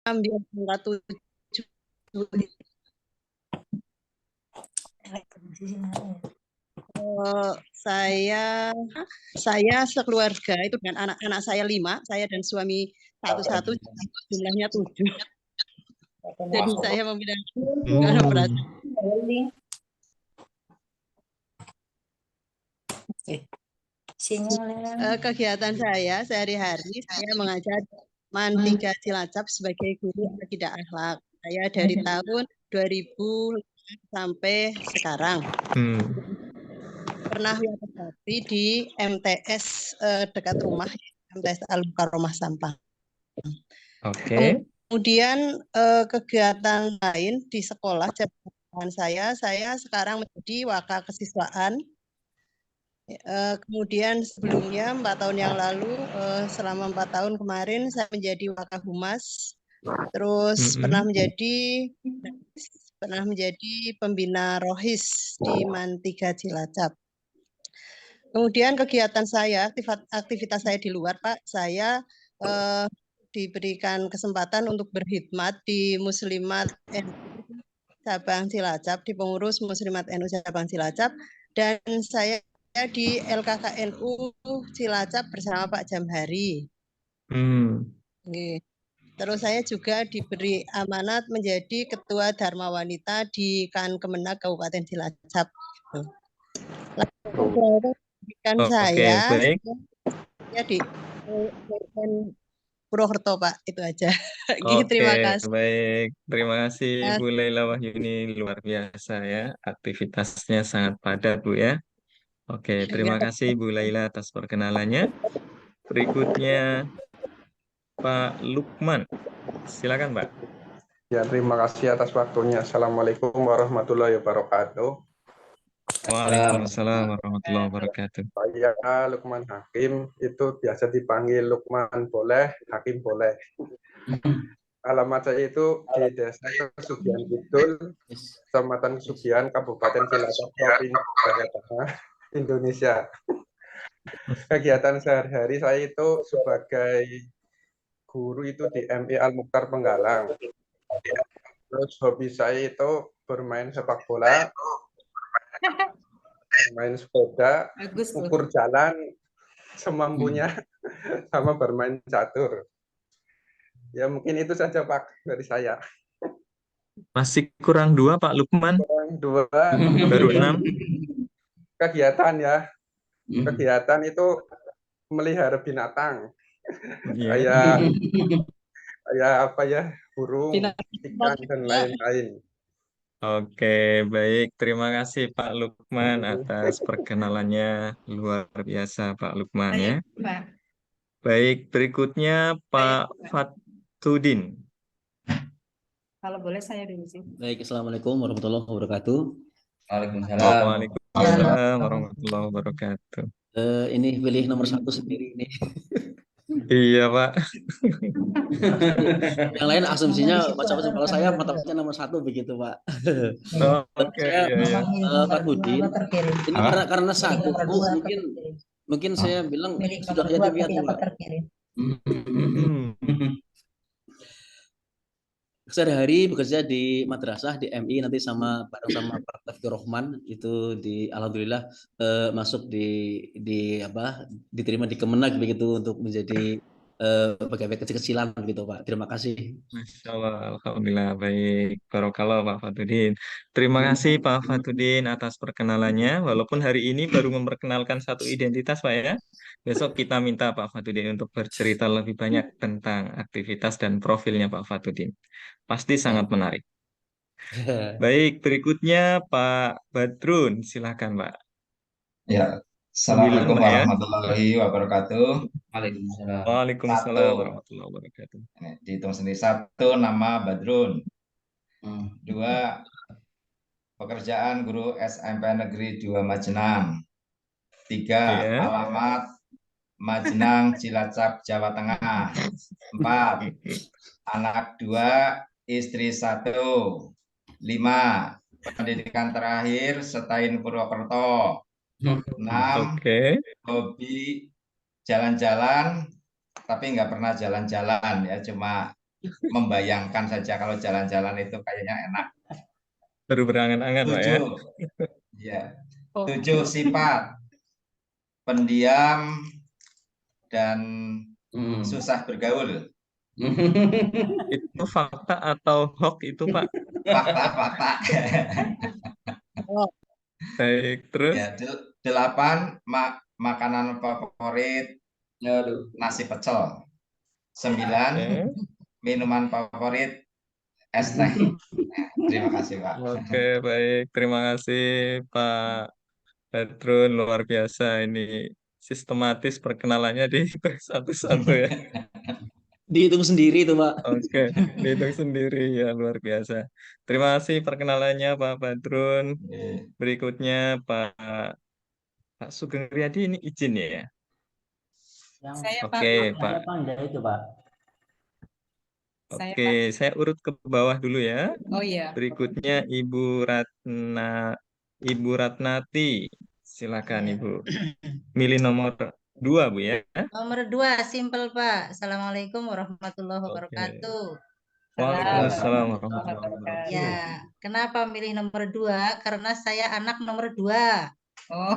ambil angka 7. Eh, saya saya sekeluarga itu dengan anak-anak saya 5, saya dan suami satu-satu, jumlahnya 7. Jadi saya memilih kegiatan saya sehari-hari, saya mengajar Mantiga Cilacap sebagai guru akidah akhlak. Saya dari tahun 2000 sampai sekarang. Pernah bakti di MTS dekat rumah, MTS Al-Mukarramah Sampang. Oke. Kemudian kegiatan lain di sekolah jabatan saya sekarang menjadi waka kesiswaan. Kemudian sebelumnya 4 tahun yang lalu, selama 4 tahun kemarin saya menjadi wakahumas, terus pernah menjadi pembina rohis di Mantiga Cilacap. Kemudian kegiatan saya, aktivitas saya di luar, Pak, saya diberikan kesempatan untuk berkhidmat di Muslimat NU Cabang Cilacap, di pengurus Muslimat NU Cabang Cilacap, dan saya di LKKNU Cilacap bersama Pak Jamhari. Terus saya juga diberi amanat menjadi Ketua Dharma Wanita di Kemenag Kabupaten Cilacap. Saya baik. Ya di Purwokerto, Pak, itu aja. Terima kasih. Baik. Terima kasih Bu Laila Wahyuni, luar biasa ya. Aktivitasnya sangat padat, Bu ya. Terima kasih Bu Laila atas perkenalannya. Berikutnya Pak Lukman. Silakan, Pak. Ya, terima kasih atas waktunya. Assalamualaikum warahmatullahi wabarakatuh. Waalaikumsalam warahmatullahi wabarakatuh. Saya Lukman Hakim, itu biasa dipanggil Lukman boleh, Hakim boleh. Alamat saya itu di Desa Kesugihan Kidul, Kecamatan Kesugihan, Kabupaten Cilacap, Provinsi Jawa Tengah, Indonesia. Kegiatan sehari-hari saya itu sebagai guru itu di MI Al-Mukhtar Penggalang. Terus hobi saya itu bermain sepak bola, bermain sepeda, ukur jalan semampunya, sama bermain catur. Ya mungkin itu saja Pak dari saya. Masih kurang 2 Pak Lukman. Kurang 2. Baru 6. Kegiatan ya. Kegiatan itu melihara binatang. Kayak apa ya, burung, ikan dan lain-lain. Baik. Terima kasih Pak Lukman atas perkenalannya. Luar biasa Pak Lukman ya. Baik, berikutnya Pak Fatudin. Kalau boleh saya dulu sih. Baik, Assalamualaikum warahmatullahi wabarakatuh. Waalaikumsalam warahmatullahi wabarakatuh. Ini pilih nomor 1 sendiri ini. Iya Pak. Yang lain asumsinya macam-macam. Kalau saya matematikanya nomor 1 begitu Pak. Saya Pak Budin. Ini karena satu mungkin saya bilang sudah lihat Pak. Sehari-hari bekerja di madrasah di MI nanti bareng sama Pak Taufikur Rahman itu alhamdulillah masuk diterima di Kemenag begitu untuk menjadi pegawai kecil-kecilan begitu Pak. Terima kasih. Masya Allah, alhamdulillah baik. Barokallah Pak Fatudin. Terima kasih Pak Fatudin atas perkenalannya. Walaupun hari ini baru memperkenalkan satu identitas Pak ya. Besok kita minta Pak Fatudin untuk bercerita lebih banyak tentang aktivitas dan profilnya Pak Fatudin. Pasti sangat menarik. Baik, berikutnya Pak Badrun, silakan Pak. Ya, Assalamualaikum warahmatullahi wabarakatuh. Waalaikumsalam warahmatullahi wabarakatuh. Dihitung sendiri. 1, nama Badrun. 2, pekerjaan guru SMP Negeri 2 Majenang. 3, alamat Majenang, Cilacap, Jawa Tengah. 4, anak 2, istri 1. 5, pendidikan terakhir Setain Purwokerto. 6, hobi jalan-jalan tapi nggak pernah jalan-jalan ya, cuma membayangkan saja kalau jalan-jalan itu kayaknya enak. Baru berangan-angan, Pak ya. 7, ya. 7 sifat pendiam dan susah bergaul. Itu fakta atau hoax itu, Pak? Fakta-fakta. Baik, terus? Ya, 8 makanan favorit nasi pecel. 9 Oke. minuman favorit es teh. Terima kasih, Pak. Oke, baik. Terima kasih, Pak Badrun. Luar biasa ini. Sistematis perkenalannya di satu-satu ya. Dihitung sendiri tuh, Pak. Oke, dihitung sendiri ya, luar biasa. Terima kasih perkenalannya, Pak Badrun. Berikutnya, Pak Sugeng Riyadi ini izin ya. Saya Pak. Oke, Pak. itu, Pak. Saya Oke, Pak. saya urut ke bawah dulu ya. Oh iya. Berikutnya Ibu Ratnati. Silakan Ya. Ibu. Milih nomor 2, Bu ya. Nomor 2, simple Pak. Assalamualaikum warahmatullahi Oke. wabarakatuh. Waalaikumsalam warahmatullahi wabarakatuh. Ya, kenapa milih nomor 2? Karena saya anak nomor 2. Oh.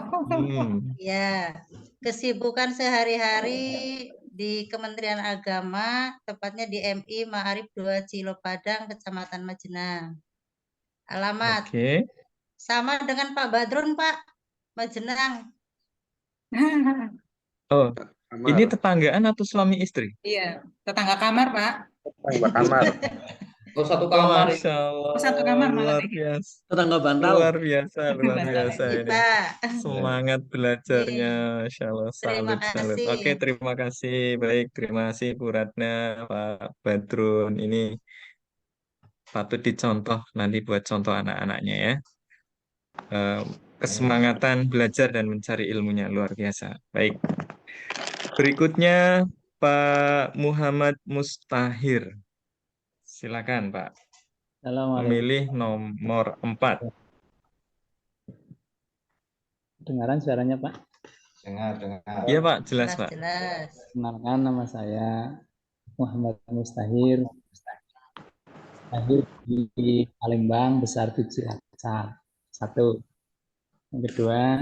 Ya, kesibukan sehari-hari di Kementerian Agama, tepatnya di MI Ma'arif 2 Cilopadang, Kecamatan Majenang. Alamat Oke. sama dengan Pak Badrun, Pak. Majenang. Oh, Kamar. ini tetanggaan atau suami istri? Iya, tetangga kamar, Pak. Tetangga kamar. Oh, satu Oh, Masya Allah, Satu kamar malah luar nih. biasa. Tetangga Bantau. Luar biasa Iya, ini. Pak. Semangat belajarnya, Masya Allah. Terima Salut. kasih. Oke, terima kasih. Baik, terima kasih Bu Ratna, Pak Badrun. Ini patut dicontoh nanti buat contoh anak-anaknya ya. Kesemangatan belajar dan mencari ilmunya luar biasa. Baik. Berikutnya Pak Muhammad Mustahir. Silakan Pak. Memilih nomor 4. Dengaran suaranya, Pak? Dengar. Iya Pak, jelas Pak. Jelas. Kenalkan, nama saya Muhammad Mustahir. Lahir di Palembang, besar di Cilacap. 1. Yang kedua,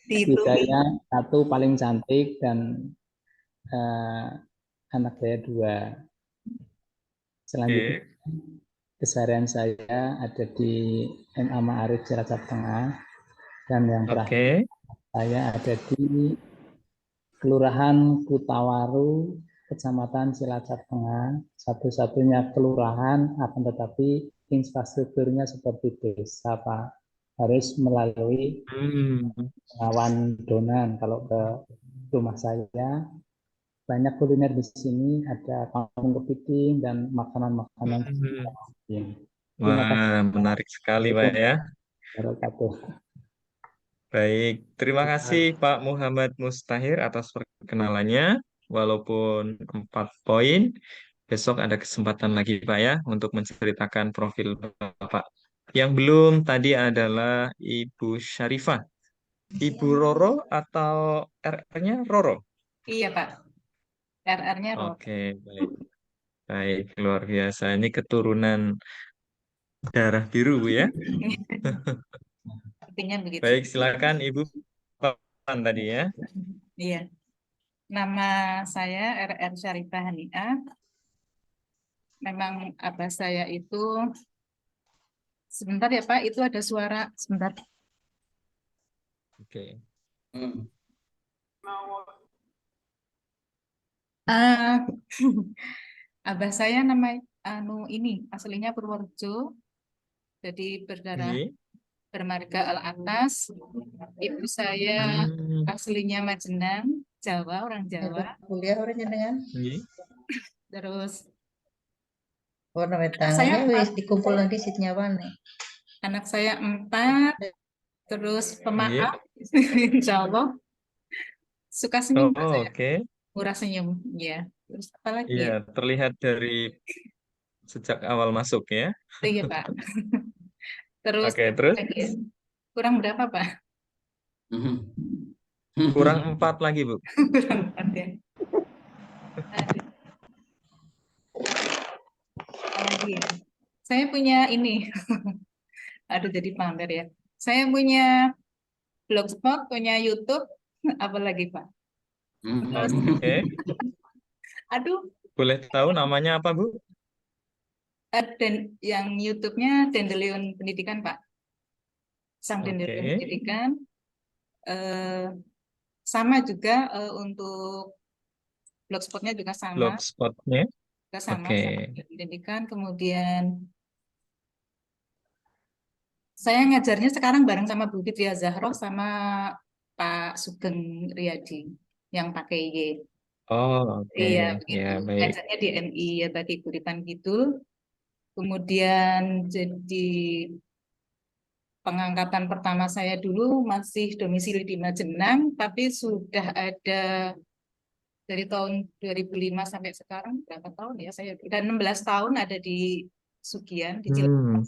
istri saya 1 paling cantik dan anak saya 2. Selanjutnya, keseharian saya ada di MA Ma'arif Cilacap Tengah, dan yang terakhir saya ada di Kelurahan Kutawaru, Kecamatan Cilacap Tengah, satu-satunya kelurahan, akan tetapi infrastrukturnya seperti desa, Pak. Harus melalui pengawan donan. Kalau ke rumah saya, banyak kuliner di sini, ada kampung kepiting dan makanan-makanan. Wah, menarik sekali Pak ya. Wabarakatuh. Baik, terima kasih Pak Muhammad Mustahir atas perkenalannya. Walaupun 4 poin, besok ada kesempatan lagi Pak ya untuk menceritakan profil Bapak. Yang belum tadi adalah Ibu Syarifah. Ibu Roro atau RR-nya Roro? Iya, Pak. RR-nya Roro. Oke, baik. Baik, luar biasa. Ini keturunan darah biru Bu ya. Artinya begitu. Baik, silakan Ibu Papan tadi ya. Iya. Nama saya RR Syarifah Haniah. Memang abah saya itu, sebentar ya Pak, itu ada suara, sebentar. Oke. Abah saya nama ini aslinya Purworejo, jadi berdarah bermarga Al-Atas. Ibu saya aslinya Majenang, Jawa, orang Jawa. Kuliah orangnya dengan. Terus saya wis dikumpul lagi sitnya nih. Anak saya 4, terus pemaaf, insya Allah. Suka senyum saya. Murah senyum, ya. Terus apa lagi? Iya, terlihat dari sejak awal masuk ya. Iya Pak. Terus, terus? Kurang berapa Pak? Kurang 4 lagi Bu. Kurang 4 ya. Aduh, apalagi ya. Saya punya ini. Aduh, jadi pamer ya. Saya punya blogspot, punya YouTube, apalagi Pak. Terus, Oke, aduh, boleh tahu namanya apa, Bu? dan yang YouTube-nya Dandelion Pendidikan Pak. Sang Dandelion Oke, Pendidikan. Eh, sama juga untuk blogspotnya juga sama, blogspotnya. sama Oke, pendidikan. Kemudian saya ngajarnya sekarang bareng sama Bu Fitria Zahroh sama Pak Sugeng Riyadi yang pakai Y. oh oke, Iya, ya begitu. baik. Ngajarnya di MI ya tadi Kuritan Kidul. Kemudian jadi pengangkatan pertama saya dulu masih domisili di Majenang, tapi sudah ada dari tahun 2005 sampai sekarang berapa tahun ya saya udah 16 tahun ada di Sugian di Cilacap, Hmm,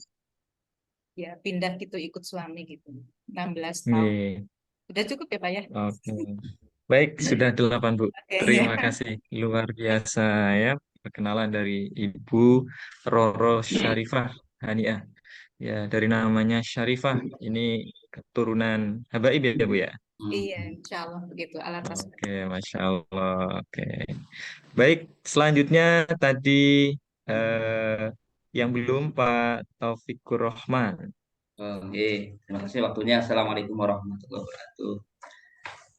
ya pindah gitu ikut suami gitu 16 tahun iya. udah cukup ya Pak ya. Oke. Baik, sudah 8, Bu. Oke ya. Terima kasih. Luar biasa ya. Perkenalan dari Ibu Roro Syarifah Haniah. Ya, dari namanya Syarifah. Ini keturunan Habaib ya, Bu ya? Iya insya Allah begitu alat rasul. Oke, Masya Allah. Oke. Baik, selanjutnya tadi eh, yang belum Pak Taufikur Rahman. Oke, terima kasih waktunya. Assalamualaikum warahmatullahi wabarakatuh.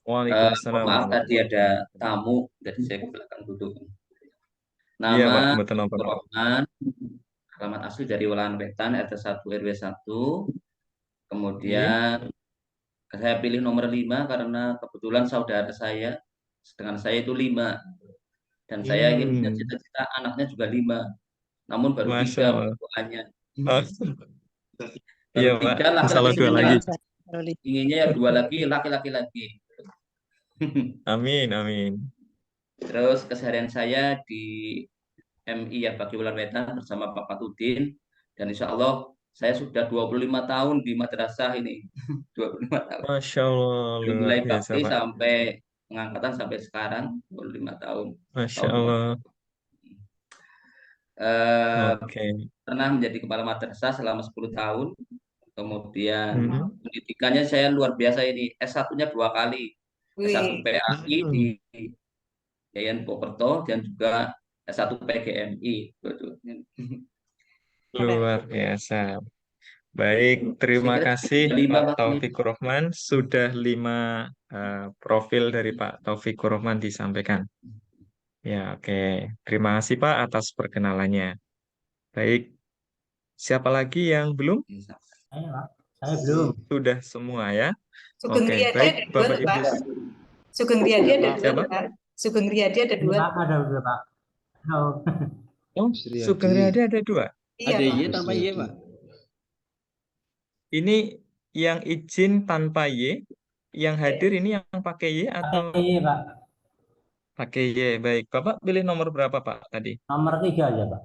Waalaikumsalam Maaf tadi warahmatullahi ada wabarakatuh. tamu, jadi saya ke belakang duduk. Iya, Pak. Nama Betul, Pak. Rohman, alamat asli dari Welan Wetan, RT 1 RW 1. Iya. Kemudian saya pilih nomor 5 karena kebetulan saudara saya dengan saya itu 5. Dan saya ingin punya Hmm, cita-cita anaknya juga 5. Namun baru Masya 3 Allah. pokoknya. Oh, iya, Baru Pak. 3 Salah laki-laki 2 lagi. semua. Inginnya ya 2 lagi, laki-laki lagi. Amin, amin. Terus keseharian saya di MI ya bagi Wulan Wetan bersama Pak Fatudin, dan insya Allah saya sudah 25 tahun di madrasah ini. 25 tahun Masya Allah, dari luar mulai biasa, bakti Pak. sampai pengangkatan sampai sekarang 25 tahun. Masya Tahun Allah. Oke. Pernah menjadi kepala madrasah selama 10 tahun. Kemudian Mhm. pendidikannya saya luar biasa ini, S1-nya 2 kali. S1 Wih, PAI di Hmm. Yayan Pokerto dan juga S1 PGMI. keren. Luar biasa. Baik, Saya terima kira kasih 5 Pak Pak ini. Taufikur Rahman. Sudah 5 profil dari Pak Taufikur Rahman disampaikan. Ya, oke. Terima kasih Pak atas perkenalannya. Baik, siapa lagi yang belum? Saya, Pak. Saya belum. Sudah semua ya. Sugeng Oke, Riyadi baik ada 2 Bapak tuh Ibu. Pak. Sugeng Riyadi ada 2 Siapa? tuh Pak. Sugeng Riyadi ada 2 Ini, Pak, tuh. ada udah, Pak. Halo. Oh, Sugeng Riyadi ada 2. Iya Ada Pak. Y tanpa Y, Pak. Ini yang izin tanpa Y, yang hadir ini yang pakai Y atau Iya, Pak. pakai Y? Baik, Bapak pilih nomor berapa Pak tadi? Nomor 3 aja, Pak.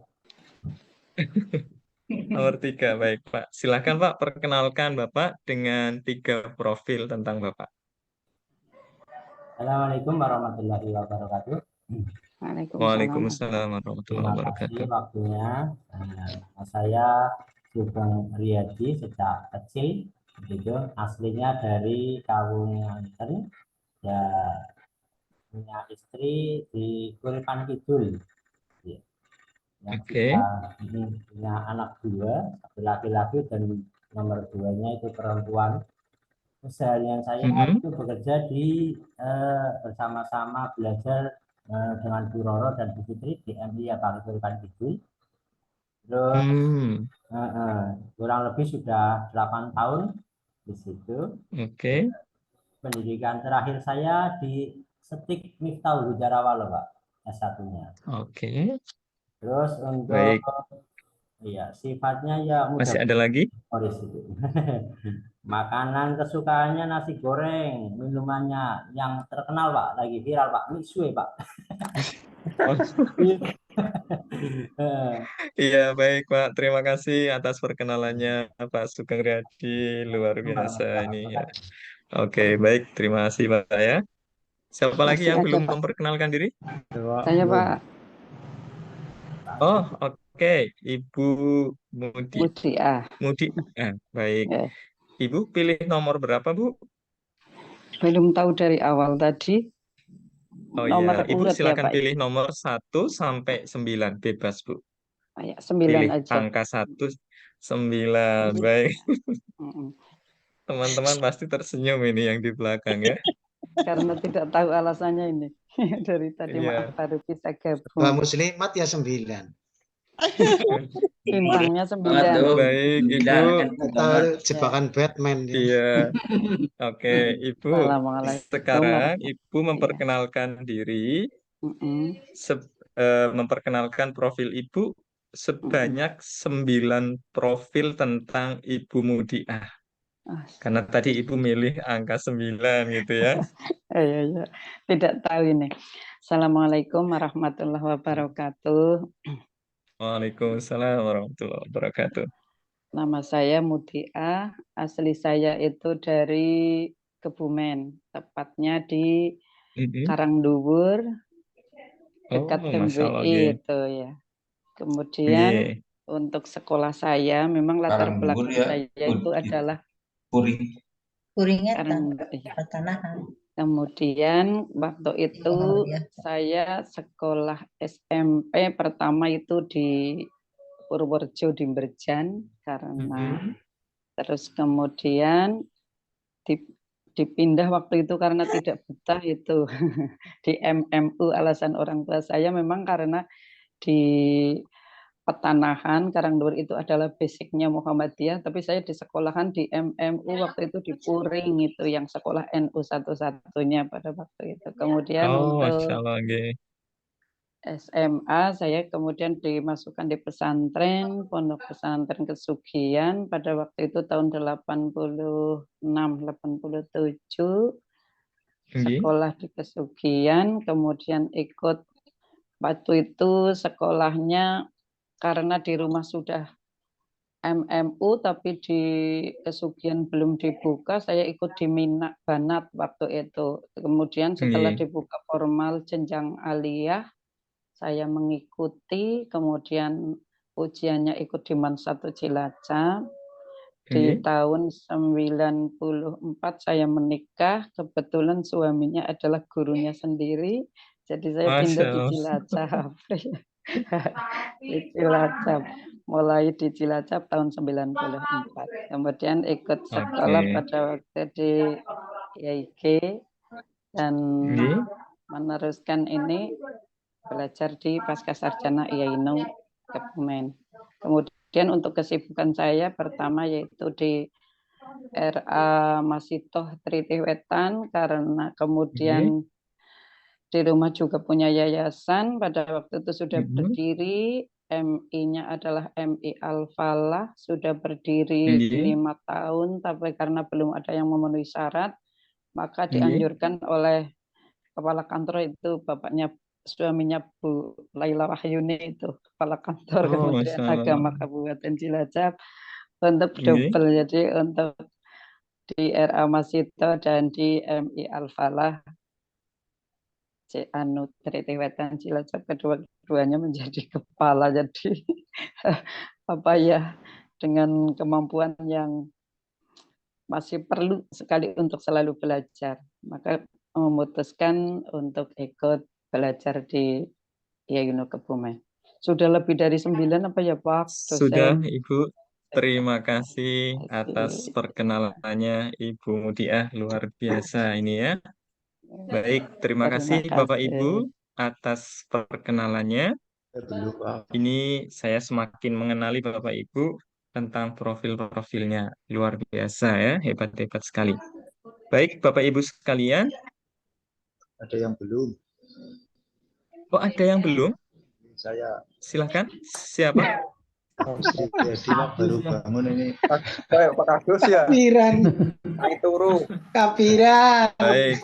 Nomor 3, baik Pak. Silakan Pak, perkenalkan Bapak dengan 3 profil tentang Bapak. Assalamualaikum warahmatullahi wabarakatuh. Waalaikumsalam warahmatullahi Terima kasih wabarakatuh. waktunya. Saya Sugeng Riyadi sejak kecil, begitu. Aslinya dari Kawunganten, ya punya istri di Kuripan Kidul, ya. Yang Oke. punya anak 2, satu laki-laki dan nomor 2-nya itu perempuan. Keseharian saya itu bekerja di bersama-sama belajar dengan Bu Roro dan Bu Fitri di MI Kuripan Kidul. Terus kurang lebih sudah 8 tahun di situ. Oke. Pendidikan terakhir saya di Setik Miftahul Hujarawalo, Pak, S1-nya. Oke. Terus untuk Baik. iya, sifatnya ya mudah. Masih ada lagi? Makanan kesukaannya nasi goreng, minumannya yang terkenal, Pak, lagi viral, Pak, misue, Pak. Iya, baik Pak. Terima kasih atas perkenalannya Pak Sugeng Riyadi. Luar biasa ini ya. Oke, baik. Terima kasih Pak ya. Siapa lagi Masih yang ada, belum Pak. memperkenalkan diri? Saya, Pak. Oh, oke. Ibu Mudi. Mutia. Baik. Ya. Ibu pilih nomor berapa, Bu? Belum tahu dari awal tadi. Oh Nomor iya, Ibu urut ya, silakan Pak. pilih nomor 1 sampai 9. Bebas, Bu. Ya, 9 Pilih aja. angka 1, 9. Baik. Mm-mm. Teman-teman pasti tersenyum ini yang di belakang ya. Karena tidak tahu alasannya ini. Dari tadi Iya. maaf baru bisa Dua gabung. muslimat ya 9. Bintangnya Semangat 9. dong. Baik, Ibu. 9, NU Atau banget. jebakan Batman ya. Iya. Oke, Ibu. Assalamualaikum. Sekarang Ibu memperkenalkan diri, Mm-mm. memperkenalkan profil Ibu sebanyak 9 profil tentang Ibu Mudiah. Karena tadi Ibu milih angka 9 gitu ya. Iya. Tidak tahu ini. Assalamualaikum warahmatullahi wabarakatuh. Waalaikumsalam warahmatullahi wabarakatuh. Nama saya Mutia. Asli saya itu dari Kebumen, tepatnya di Karangduwur, dekat Masya Allah, MWI nggih. itu ya. Kemudian Nggih. untuk sekolah saya memang latar Karangduwur belakang ya, saya itu adalah Puring. Pertanahan. Kemudian waktu itu saya sekolah SMP pertama itu di Purworejo di Berjan karena terus kemudian dipindah waktu itu karena tidak betah itu di MMU. Alasan orang tua saya memang karena di Petanahan Karangduwur itu adalah basicnya Muhammadiyah, tapi saya di sekolahan di MMU waktu itu di Puring itu yang sekolah NU satu-satunya pada waktu itu. Kemudian Masya untuk Allah, nggih. SMA saya kemudian dimasukkan di pesantren, Pondok Pesantren Kesugihan pada waktu itu tahun 86, 87. Sekolah di Kesugihan, kemudian ikut waktu itu sekolahnya karena di rumah sudah MMU tapi di Kesugihan belum dibuka, saya ikut di Minak Banat waktu itu. Kemudian setelah dibuka formal jenjang aliyah, saya mengikuti, kemudian ujiannya ikut di MAN 1 Cilacap. Di tahun 94 saya menikah, kebetulan suaminya adalah gurunya sendiri, jadi saya pindah di Cilacap. Di Cilacap, mulai di Cilacap tahun 94. Kemudian ikut sekolah pada waktu di IAIG dan meneruskan ini belajar di Pasca Sarjana IAINU Kebumen. Kemudian untuk kesibukan saya pertama yaitu di RA Masitoh Tritiwetan karena kemudian di rumah juga punya yayasan, pada waktu itu sudah berdiri, MI-nya adalah MI Al-Falah, sudah berdiri 5 tahun, tapi karena belum ada yang memenuhi syarat, maka dianjurkan oleh kepala kantor itu, bapaknya suaminya Bu Laila Wahyuni itu, kepala kantor Kementerian Agama Kabupaten Cilacap, untuk double, jadi untuk di RA Masito dan di MI Al-Falah Tritiwetan Cilacap, kedua-duanya menjadi kepala, jadi apa ya, dengan kemampuan yang masih perlu sekali untuk selalu belajar, maka memutuskan untuk ikut belajar di IAINU Kebumen. Sudah lebih dari 9 apa ya Pak dosen? Sudah Ibu. Terima kasih atas perkenalannya Ibu Mudiah, luar biasa ini ya. Baik, terima kasih Bapak Ibu atas perkenalannya. Ini saya semakin mengenali Bapak Ibu tentang profil-profilnya. Luar biasa ya, hebat-hebat sekali. Baik, Bapak Ibu sekalian. Ada yang belum. Oh, ada yang belum? Saya. Silakan. Siapa? Baru bangun ini. Pak Agus ya. Kapiran. Turu. Kapiran. Baik,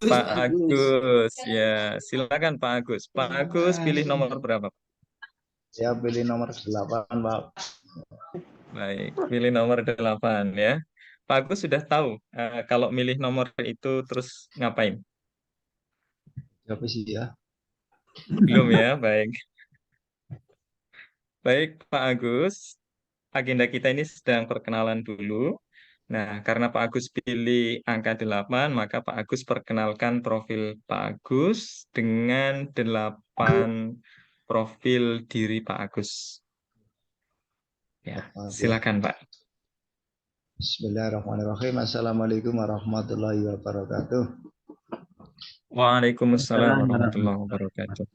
Pak Agus. Ya, silakan Pak Agus. Pak Agus pilih nomor berapa? Saya pilih nomor 8, Pak. Baik, pilih nomor 8 ya. Pak Agus sudah tahu kalau milih nomor itu terus ngapain? Siapa sih ya? Belum ya, baik. Baik, Pak Agus. Agenda kita ini sedang perkenalan dulu. Nah, karena Pak Agus pilih angka 8, maka Pak Agus perkenalkan profil Pak Agus dengan 8 profil diri Pak Agus. Ya, silakan Pak. Bismillahirrahmanirrahim. Assalamualaikum warahmatullahi wabarakatuh. Waalaikumsalam warahmatullahi wabarakatuh.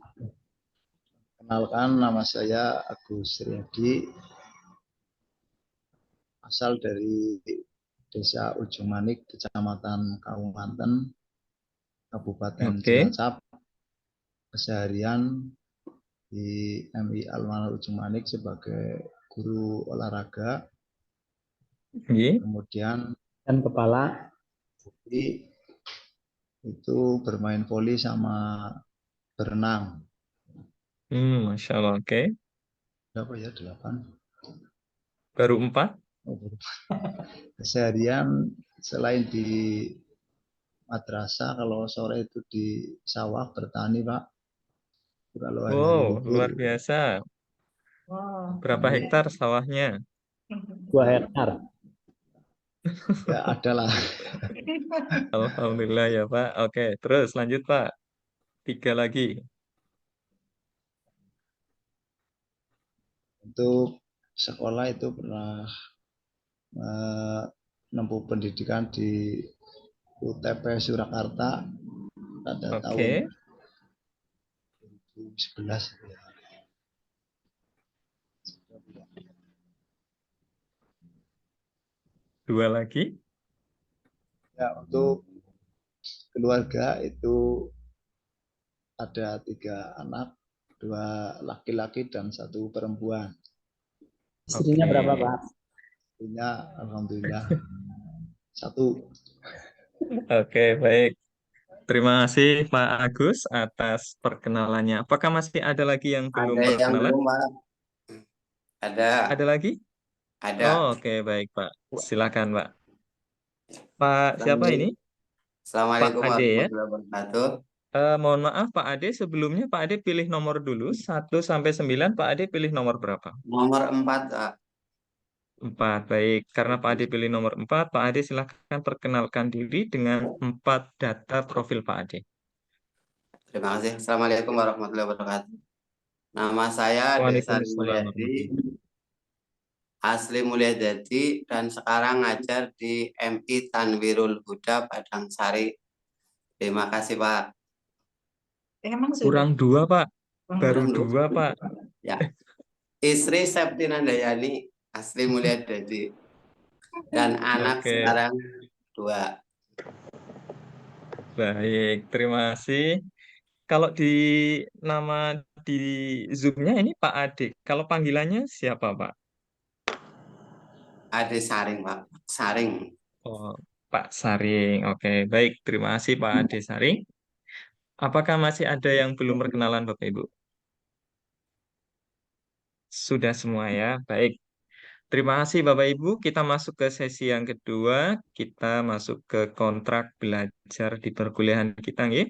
Kenalkan, nama saya Agus Riyadi, asal dari Desa Ujung Manik, Kecamatan Kabupaten Cilacap. Keseharian di MI Al-Manal Ujung Manik sebagai guru olahraga. Kemudian dan kepala itu bermain voli sama berenang. Masya Allah, oke. Berapa ya? 8. Baru 4? Keseharian selain di madrasah, kalau sore itu di sawah bertani, Pak. Kalau Oh, luar biasa. Berapa hektar sawahnya? 2 hektar. Ya, adalah. Alhamdulillah ya Pak. Oke, terus lanjut Pak. 3 lagi. Untuk sekolah itu pernah menempuh pendidikan di UTP Surakarta pada tahun 2011. Dua lagi. Ya, untuk keluarga itu ada 3 anak, 2 laki-laki dan 1 perempuan. Istrinya berapa, Pak? Istrinya alhamdulillah 1. Oke, baik. Terima kasih Pak Agus atas perkenalannya. Apakah masih ada lagi yang belum Ada yang perkenalan? belum, Pak. Ada. Ada lagi? Ada. Oh, oke, baik Pak. Silakan Pak. Pak siapa ini? Assalamualaikum Pak Ade ya? warahmatullahi wabarakatuh. Mohon maaf Pak Ade, sebelumnya Pak Ade pilih nomor dulu 1 sampai 9. Pak Ade pilih nomor berapa? Nomor 4, Pak. 4, baik. Karena Pak Ade pilih nomor 4, Pak Ade silahkan perkenalkan diri dengan 4 data profil Pak Ade. Terima kasih. Assalamualaikum warahmatullahi wabarakatuh. Nama saya Desari Mulyadi, asli Mulyadi, dan sekarang ngajar di MI Tanwirul Huda Padang Sari. Terima kasih, Pak. Kurang 2 Pak. Baru 2 Pak. Ya. Istri Septina Dayani, asli Mulyadi, dan anak sekarang 2. Baik, terima kasih. Kalau di nama di Zoom-nya ini Pak Ade. Kalau panggilannya siapa Pak? Ade Saring, Pak. Saring. Oh, Pak Saring. Oke, baik. Terima kasih Pak Ade Saring. Apakah masih ada yang belum perkenalan Bapak Ibu? Sudah semua ya. Baik. Terima kasih Bapak Ibu. Kita masuk ke sesi yang kedua. Kita masuk ke kontrak belajar di perkuliahan kita, nggih.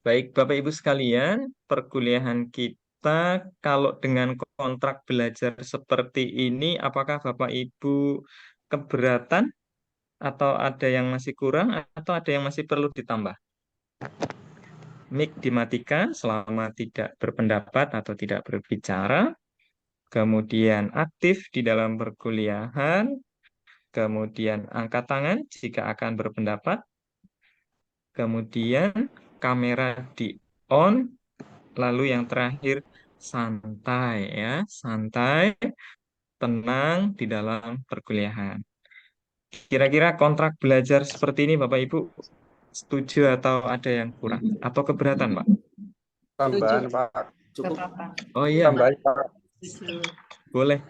Baik, Bapak Ibu sekalian, perkuliahan kita kalau dengan kontrak belajar seperti ini, apakah Bapak Ibu keberatan atau ada yang masih kurang atau ada yang masih perlu ditambah? Mic dimatikan selama tidak berpendapat atau tidak berbicara, kemudian aktif di dalam perkuliahan, kemudian angkat tangan jika akan berpendapat, kemudian kamera di on, lalu yang terakhir santai ya, santai, tenang di dalam perkuliahan. Kira-kira kontrak belajar seperti ini Bapak Ibu setuju atau ada yang kurang atau keberatan Pak? Tambahan Pak. Cukup. Oh iya. Tambahan Pak. Boleh.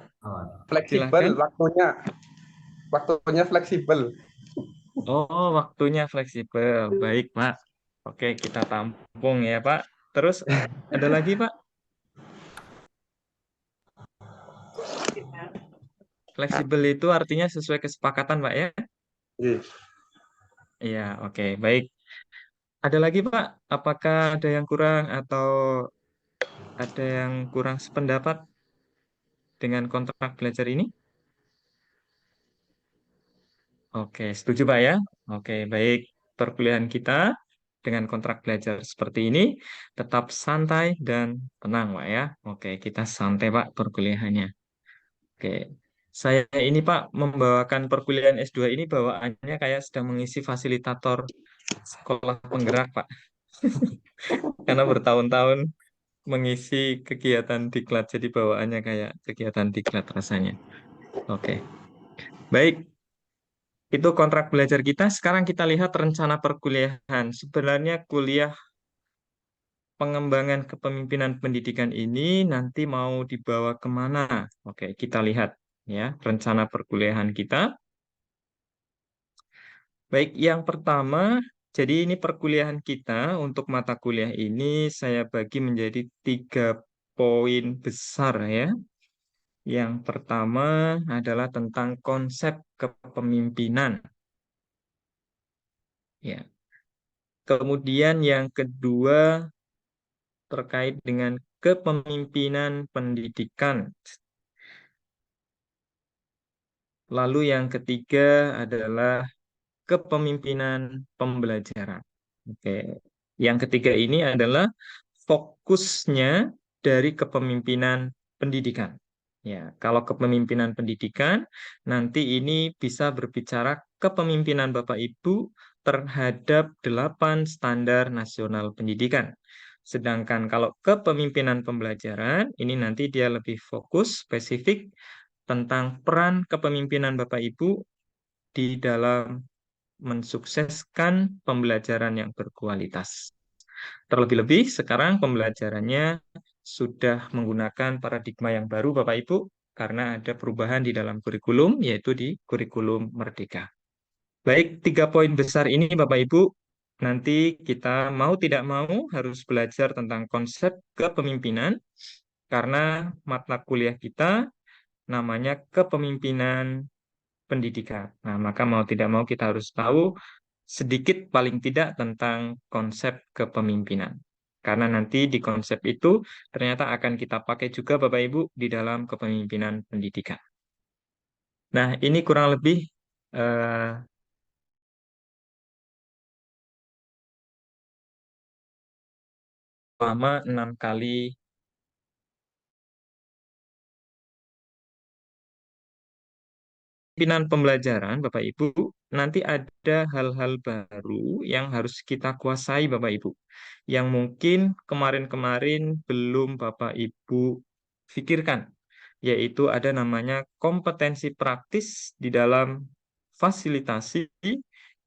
Fleksibel Silakan. waktunya fleksibel. Oh, waktunya fleksibel. Baik, Pak. Oke, kita tampung ya, Pak. Terus ada lagi, Pak? Fleksibel itu artinya sesuai kesepakatan, Pak ya? Iya, oke, baik. Ada lagi, Pak? Apakah ada yang kurang atau ada yang kurang sependapat dengan kontrak belajar ini? Oke, setuju, Pak ya? Oke, baik. Perkuliahan kita dengan kontrak belajar seperti ini tetap santai dan tenang, Pak ya. Oke, kita santai, Pak, perkuliahannya. Oke. Saya ini, Pak, membawakan perkuliahan S2 ini bawaannya kayak sedang mengisi fasilitator sekolah penggerak, Pak. Karena bertahun-tahun mengisi kegiatan diklat, jadi bawaannya kayak kegiatan diklat rasanya. Oke. Baik, itu kontrak belajar kita. Sekarang kita lihat rencana perkuliahan. Sebenarnya kuliah pengembangan kepemimpinan pendidikan ini nanti mau dibawa kemana? Oke, kita lihat ya rencana perkuliahan kita. Baik, yang pertama, jadi ini perkuliahan kita untuk mata kuliah ini saya bagi menjadi 3 poin besar ya. Yang pertama adalah tentang konsep kepemimpinan. Ya. Kemudian yang kedua terkait dengan kepemimpinan pendidikan. Lalu yang ketiga adalah kepemimpinan pembelajaran. Oke. Yang ketiga ini adalah fokusnya dari kepemimpinan pendidikan. Ya, kalau kepemimpinan pendidikan nanti ini bisa berbicara kepemimpinan Bapak Ibu terhadap 8 standar nasional pendidikan. Sedangkan kalau kepemimpinan pembelajaran ini nanti dia lebih fokus spesifik tentang peran kepemimpinan Bapak Ibu di dalam mensukseskan pembelajaran yang berkualitas. Terlebih-lebih sekarang pembelajarannya sudah menggunakan paradigma yang baru Bapak Ibu karena ada perubahan di dalam kurikulum yaitu di kurikulum Merdeka. Baik, 3 poin besar ini Bapak Ibu nanti kita mau tidak mau harus belajar tentang konsep kepemimpinan karena mata kuliah kita namanya kepemimpinan pendidikan. Nah, maka mau tidak mau kita harus tahu sedikit paling tidak tentang konsep kepemimpinan. Karena nanti di konsep itu ternyata akan kita pakai juga Bapak Ibu di dalam kepemimpinan pendidikan. Nah, ini kurang lebih selama 6 kali pimpinan pembelajaran, Bapak Ibu, nanti ada hal-hal baru yang harus kita kuasai, Bapak Ibu. Yang mungkin kemarin-kemarin belum Bapak Ibu pikirkan, yaitu ada namanya kompetensi praktis di dalam fasilitasi,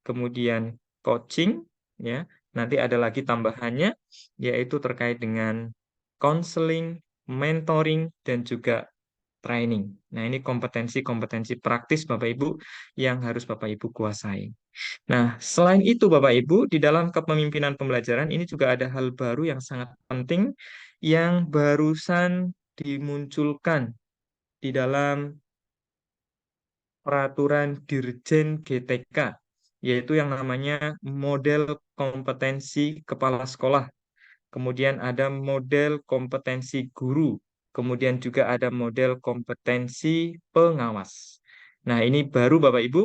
kemudian coaching, ya. Nanti ada lagi tambahannya, yaitu terkait dengan counseling, mentoring, dan juga training. Nah, ini kompetensi-kompetensi praktis Bapak Ibu yang harus Bapak Ibu kuasai. Nah, selain itu Bapak Ibu, di dalam kepemimpinan pembelajaran ini juga ada hal baru yang sangat penting yang barusan dimunculkan di dalam peraturan Dirjen GTK, yaitu yang namanya model kompetensi kepala sekolah. Kemudian ada model kompetensi guru, kemudian juga ada model kompetensi pengawas. Nah, ini baru Bapak Ibu,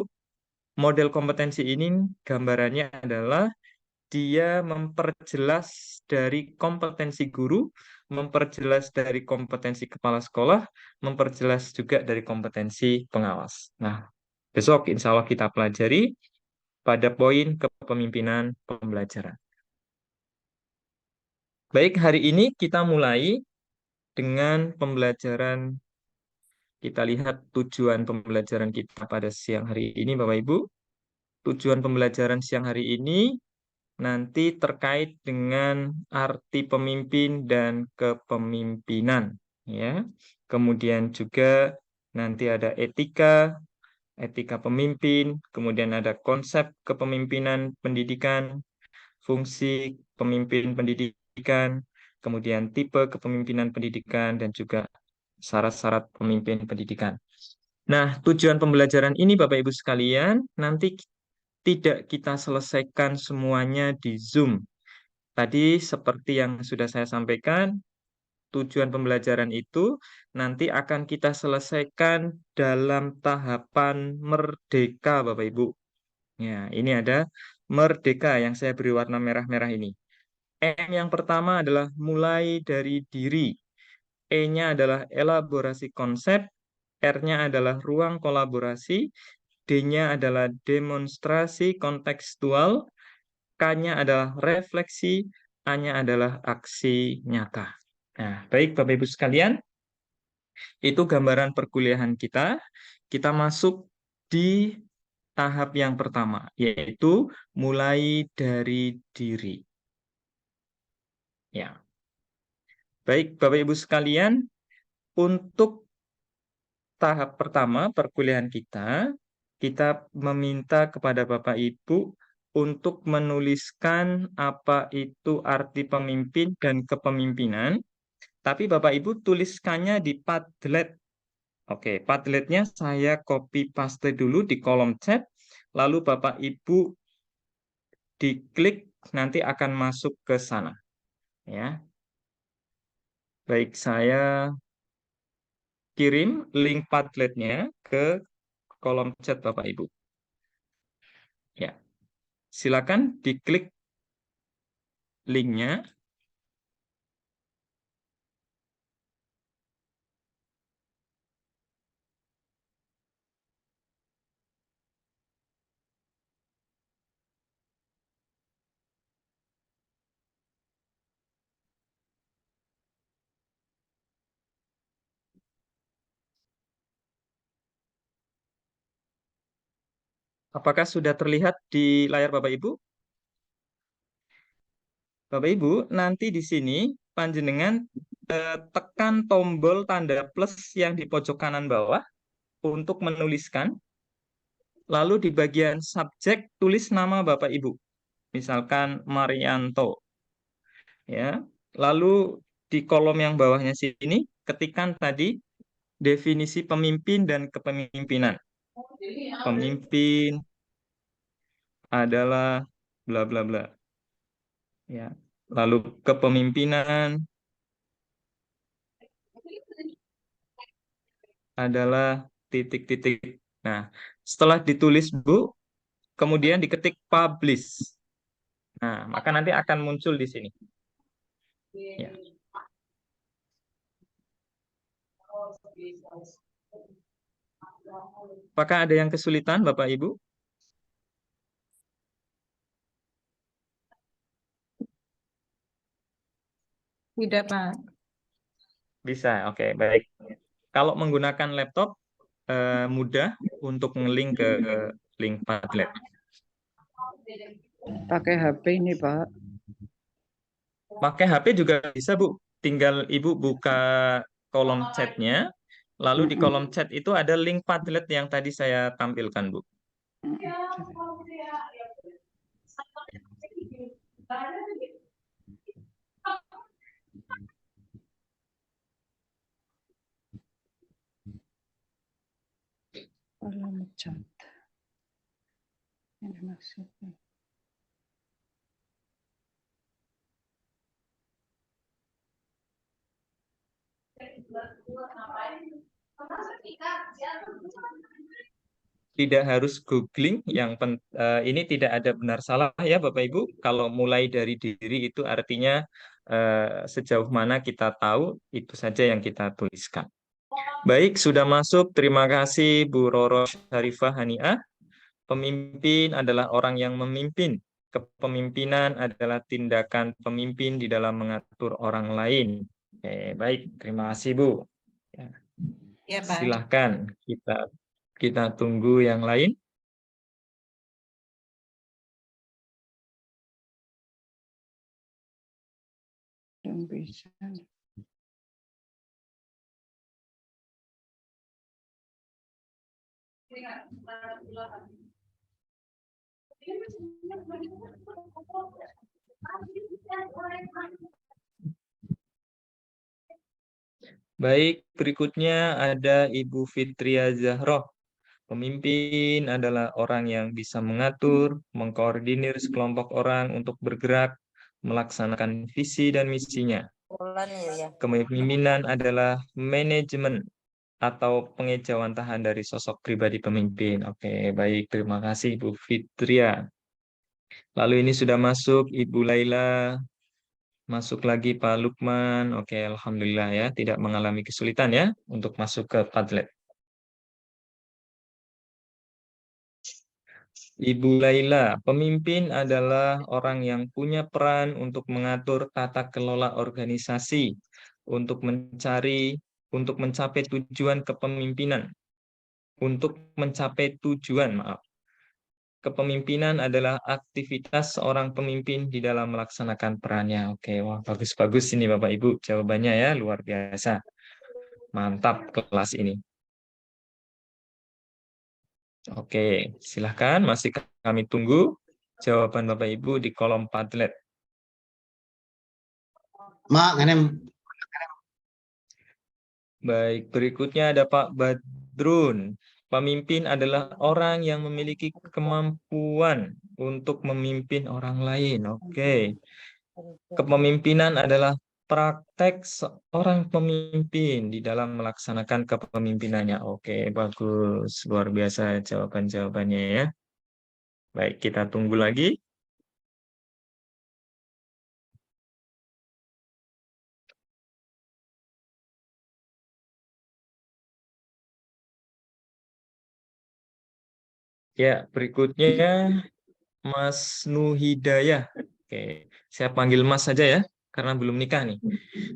model kompetensi ini gambarannya adalah dia memperjelas dari kompetensi guru, memperjelas dari kompetensi kepala sekolah, memperjelas juga dari kompetensi pengawas. Nah, besok insya Allah kita pelajari pada poin kepemimpinan pembelajaran. Baik, hari ini kita mulai dengan pembelajaran. Kita lihat tujuan pembelajaran kita pada siang hari ini, Bapak Ibu. Tujuan pembelajaran siang hari ini nanti terkait dengan arti pemimpin dan kepemimpinan, ya. Kemudian juga nanti ada etika, etika pemimpin, kemudian ada konsep kepemimpinan pendidikan, fungsi pemimpin pendidikan, kemudian tipe kepemimpinan pendidikan, dan juga syarat-syarat pemimpin pendidikan. Nah, tujuan pembelajaran ini Bapak Ibu sekalian, nanti tidak kita selesaikan semuanya di Zoom. Tadi seperti yang sudah saya sampaikan, tujuan pembelajaran itu nanti akan kita selesaikan dalam tahapan merdeka, Bapak Ibu. Ya, ini ada merdeka yang saya beri warna merah-merah ini. M yang pertama adalah mulai dari diri. E-nya adalah elaborasi konsep. R-nya adalah ruang kolaborasi. D-nya adalah demonstrasi kontekstual. K-nya adalah refleksi. A-nya adalah aksi nyata. Nah, baik Bapak Ibu sekalian, itu gambaran perkuliahan kita. Kita masuk di tahap yang pertama, yaitu mulai dari diri. Ya. Baik Bapak Ibu sekalian, untuk tahap pertama perkuliahan kita meminta kepada Bapak Ibu untuk menuliskan apa itu arti pemimpin dan kepemimpinan. Tapi Bapak Ibu tuliskannya di Padlet. Oke, Padletnya saya copy paste dulu di kolom chat, lalu Bapak Ibu diklik nanti akan masuk ke sana. Ya. Baik, saya kirim link Padletnya ke kolom chat Bapak Ibu. Ya. Silakan diklik linknya. Apakah sudah terlihat di layar Bapak Ibu? Bapak Ibu, nanti di sini panjenengan tekan tombol tanda plus yang di pojok kanan bawah untuk menuliskan. Lalu di bagian subjek tulis nama Bapak Ibu. Misalkan Marianto. Ya. Lalu di kolom yang bawahnya sini ketikkan tadi definisi pemimpin dan kepemimpinan. Pemimpin adalah bla bla bla. Ya. Lalu kepemimpinan adalah titik-titik. Nah, setelah ditulis Bu, kemudian diketik publish. Nah, maka nanti akan muncul di sini. Ya. Apakah ada yang kesulitan, Bapak Ibu? Tidak, Pak. Bisa, oke, baik. Kalau menggunakan laptop, mudah untuk nge-link ke link Padlet. Pakai HP ini, Pak. Pakai HP juga bisa, Bu. Tinggal Ibu buka kolom chatnya, lalu di kolom chat itu ada link Padlet yang tadi saya tampilkan, Bu. Kolom chat. Ini maksudnya. Tidak harus googling, ini tidak ada benar salah ya Bapak Ibu. Kalau mulai dari diri itu artinya sejauh mana kita tahu, itu saja yang kita tuliskan. Baik, sudah masuk. Terima kasih Bu Roro Syarifah Haniah. Pemimpin adalah orang yang memimpin. Kepemimpinan adalah tindakan pemimpin di dalam mengatur orang lain. Baik, terima kasih Bu. Ya, Pak. Silahkan kita tunggu yang lain. Belum bisa. Baik, berikutnya ada Ibu Fitria Zahroh. Pemimpin adalah orang yang bisa mengatur, mengkoordinir sekelompok orang untuk bergerak, melaksanakan visi dan misinya. Kepemimpinan adalah manajemen atau pengejawantahan dari sosok pribadi pemimpin. Oke, baik. Terima kasih, Bu Fitria. Lalu ini sudah masuk Ibu Laila, masuk lagi Pak Lukman. Oke, Alhamdulillah ya, tidak mengalami kesulitan ya untuk masuk ke Padlet. Ibu Laila, pemimpin adalah orang yang punya peran untuk mengatur tata kelola organisasi, untuk mencapai tujuan kepemimpinan. Untuk mencapai tujuan, maaf. Kepemimpinan adalah aktivitas seorang pemimpin di dalam melaksanakan perannya. Oke, wah bagus-bagus ini Bapak Ibu. Jawabannya ya, luar biasa. Mantap kelas ini. Oke, silahkan masih kami tunggu jawaban Bapak Ibu di kolom Padlet. Baik, berikutnya ada Pak Badrun. Pemimpin adalah orang yang memiliki kemampuan untuk memimpin orang lain. Oke. Kepemimpinan adalah praktek seorang pemimpin di dalam melaksanakan kepemimpinannya. Oke, bagus. Luar biasa jawaban-jawabannya ya. Baik, kita tunggu lagi. Ya, berikutnya Mas Nuhidayah. Oke, saya panggil Mas saja ya, karena belum nikah nih.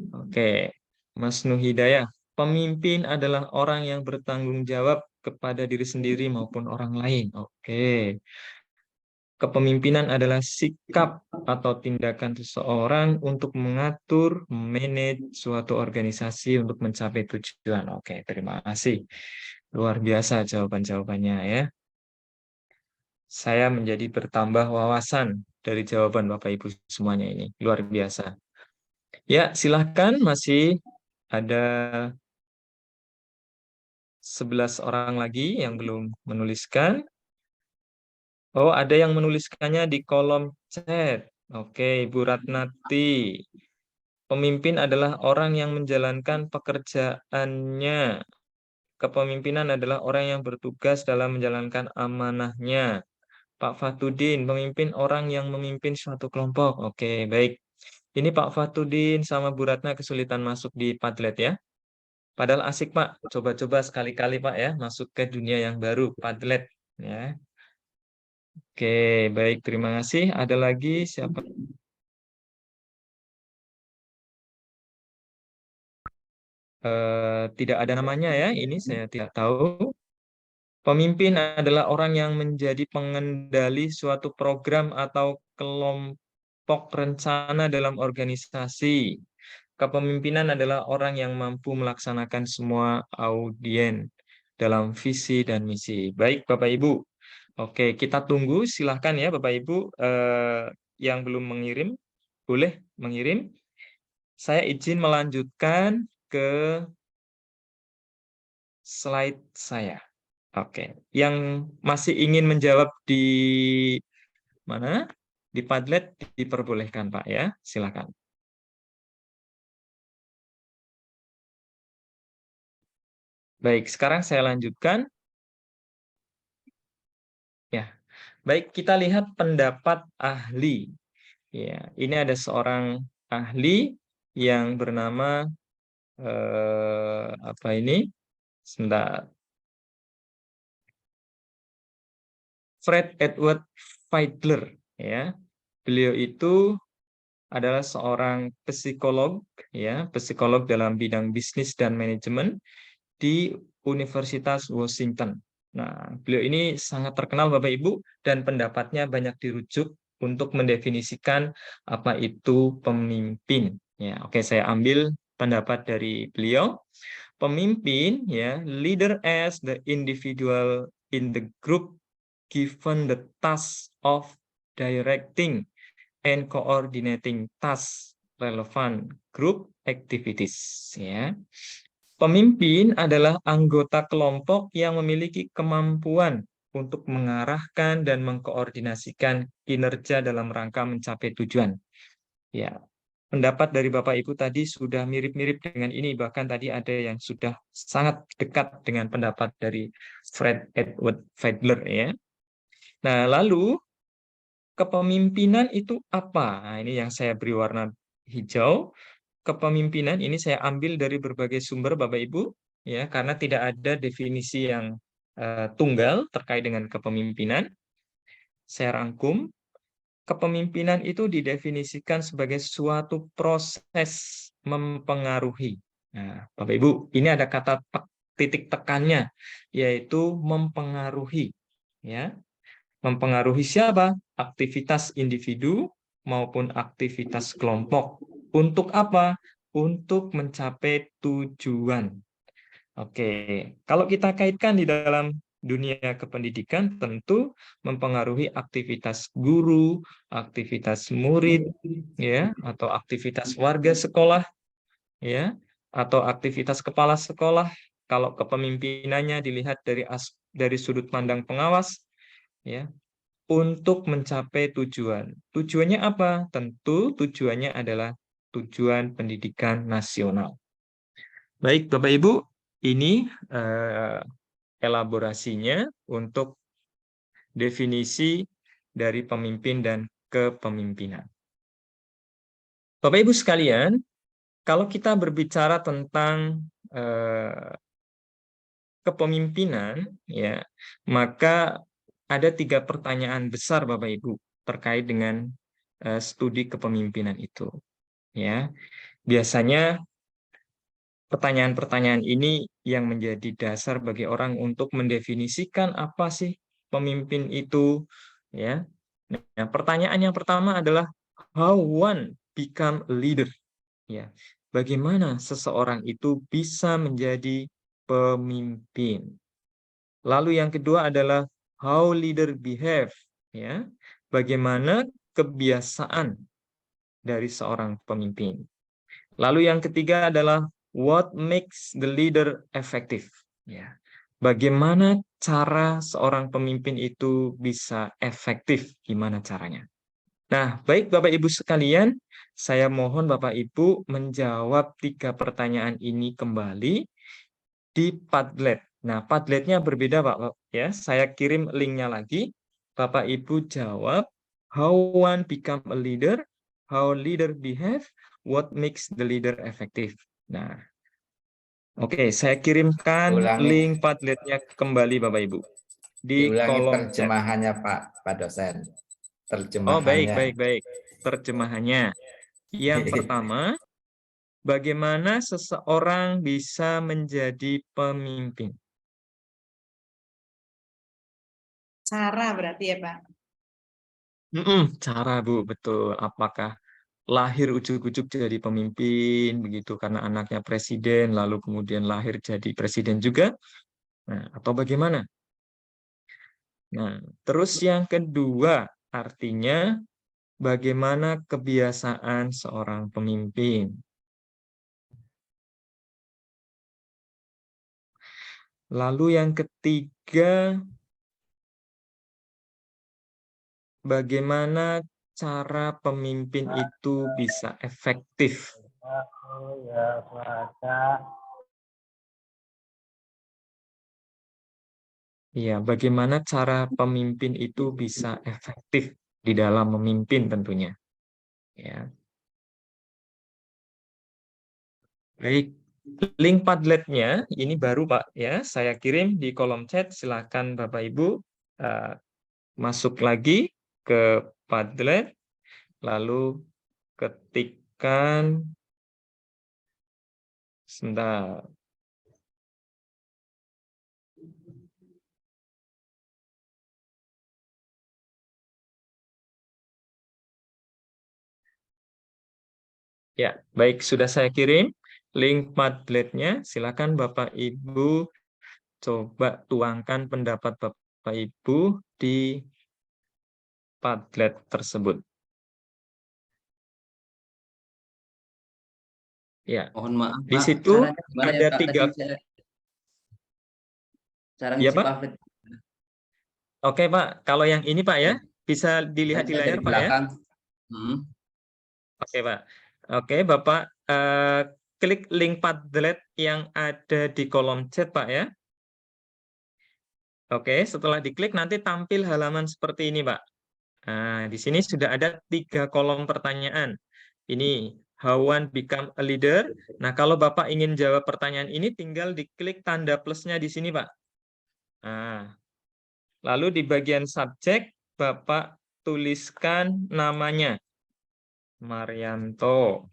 Oke, Mas Nuhidayah. Pemimpin adalah orang yang bertanggung jawab kepada diri sendiri maupun orang lain. Oke. Kepemimpinan adalah sikap atau tindakan seseorang untuk mengatur, manage suatu organisasi untuk mencapai tujuan. Oke, terima kasih. Luar biasa jawaban-jawabannya ya. Saya menjadi bertambah wawasan dari jawaban Bapak Ibu semuanya ini. Luar biasa. Ya, silahkan masih ada 11 orang lagi yang belum menuliskan. Oh, ada yang menuliskannya di kolom chat. Oke, Ibu Ratnati. Pemimpin adalah orang yang menjalankan pekerjaannya. Kepemimpinan adalah orang yang bertugas dalam menjalankan amanahnya. Pak Fatudin, pemimpin orang yang memimpin suatu kelompok. Oke, baik. Ini Pak Fatudin sama Bu Ratna kesulitan masuk di Padlet ya. Padahal asik Pak, coba-coba sekali-kali Pak ya, masuk ke dunia yang baru, Padlet. Ya. Oke, baik, terima kasih. Ada lagi siapa? Tidak ada namanya ya, ini saya tidak tahu. Pemimpin adalah orang yang menjadi pengendali suatu program atau kelompok rencana dalam organisasi. Kepemimpinan adalah orang yang mampu melaksanakan semua audien dalam visi dan misi. Baik, Bapak Ibu. Oke, kita tunggu. Silahkan ya, Bapak Ibu yang belum mengirim, boleh mengirim. Saya izin melanjutkan ke slide saya. Oke, yang masih ingin menjawab di mana? Di Padlet diperbolehkan, Pak ya. Silakan. Baik, sekarang saya lanjutkan. Ya, baik, kita lihat pendapat ahli. Ya, ini ada seorang ahli yang bernama apa ini? Sebentar. Fred Edward Fiedler, ya. Beliau itu adalah seorang psikolog, ya, psikolog dalam bidang bisnis dan manajemen di Universitas Washington. Nah, beliau ini sangat terkenal Bapak Ibu dan pendapatnya banyak dirujuk untuk mendefinisikan apa itu pemimpin. Ya, oke, saya ambil pendapat dari beliau. Pemimpin, ya, leader as the individual in the group given the task of directing and coordinating tasks relevant group activities, ya. Pemimpin adalah anggota kelompok yang memiliki kemampuan untuk mengarahkan dan mengkoordinasikan kinerja dalam rangka mencapai tujuan. Ya, pendapat dari Bapak Ibu tadi sudah mirip-mirip dengan ini, bahkan tadi ada yang sudah sangat dekat dengan pendapat dari Fred Edward Fiedler ya. Nah, lalu kepemimpinan itu apa? Nah, ini yang saya beri warna hijau. Kepemimpinan ini saya ambil dari berbagai sumber Bapak Ibu ya, karena tidak ada definisi yang tunggal terkait dengan kepemimpinan. Saya rangkum. Kepemimpinan itu didefinisikan sebagai suatu proses mempengaruhi. Nah, Bapak Ibu, ini ada kata titik tekannya, yaitu mempengaruhi. Ya, mempengaruhi siapa? Aktivitas individu maupun aktivitas kelompok. Untuk apa? Untuk mencapai tujuan. Oke, kalau kita kaitkan di dalam dunia kependidikan, tentu mempengaruhi aktivitas guru, aktivitas murid, ya, atau aktivitas warga sekolah, ya, atau aktivitas kepala sekolah. Kalau kepemimpinannya dilihat dari sudut pandang pengawas, ya, untuk mencapai tujuan. Tujuannya apa? Tentu tujuannya adalah tujuan pendidikan nasional. Baik, Bapak Ibu, ini elaborasinya untuk definisi dari pemimpin dan kepemimpinan. Bapak Ibu sekalian, kalau kita berbicara tentang kepemimpinan, ya, maka ada 3 pertanyaan besar Bapak Ibu terkait dengan studi kepemimpinan itu. Ya, biasanya pertanyaan-pertanyaan ini yang menjadi dasar bagi orang untuk mendefinisikan apa sih pemimpin itu, ya. Nah, pertanyaan yang pertama adalah how one become a leader, ya. Bagaimana seseorang itu bisa menjadi pemimpin. Lalu yang kedua adalah how leader behave, ya. Bagaimana kebiasaan dari seorang pemimpin. Lalu yang ketiga adalah what makes the leader effective, ya. Bagaimana cara seorang pemimpin itu bisa efektif, gimana caranya. Nah, baik Bapak Ibu sekalian, saya mohon Bapak Ibu menjawab 3 pertanyaan ini kembali di Padlet. Nah, Padletnya berbeda Pak, ya. Saya kirim linknya lagi. Bapak Ibu jawab how one become a leader, how leader behave, what makes the leader effective. Nah, oke, saya kirimkan link Padletnya kembali Bapak Ibu di Diulangi kolom chat. terjemahannya Pak dosen. Oh, baik. Terjemahannya. Terjemahannya. Yang pertama, bagaimana seseorang bisa menjadi pemimpin? Cara berarti ya Pak? Cara Bu, betul. Apakah lahir ujuk-ujuk jadi pemimpin, begitu karena anaknya presiden, lalu kemudian lahir jadi presiden juga? Nah, atau bagaimana? Nah, terus yang kedua, artinya bagaimana kebiasaan seorang pemimpin? Lalu yang ketiga, bagaimana cara pemimpin itu bisa efektif? Ya, bagaimana cara pemimpin itu bisa efektif di dalam memimpin tentunya. Ya. Baik, link Padletnya ini baru Pak ya, saya kirim di kolom chat. Silakan Bapak Ibu masuk lagi ke Padlet, lalu ketikkan sebentar. Ya, baik, sudah saya kirim link Padletnya. Silakan Bapak Ibu coba tuangkan pendapat Bapak Ibu di Padlet tersebut. Ya, Mohon maaf, di Pak. situ Caranya gimana ya, ada Pak? tiga. Cara Ya, ngisi Pak. pamflet. Oke, Pak. Kalau yang ini, Pak ya, bisa dilihat di Saya layar, dari Pak ya. belakang. Oke, Pak. Oke, Bapak klik link Padlet yang ada di kolom chat, Pak ya. Oke, setelah diklik nanti tampil halaman seperti ini, Pak. Nah, di sini sudah ada 3 kolom pertanyaan. Ini, how one become a leader. Nah, kalau Bapak ingin jawab pertanyaan ini, tinggal diklik tanda plusnya di sini, Pak. Nah, lalu di bagian subjek, Bapak tuliskan namanya. Marianto.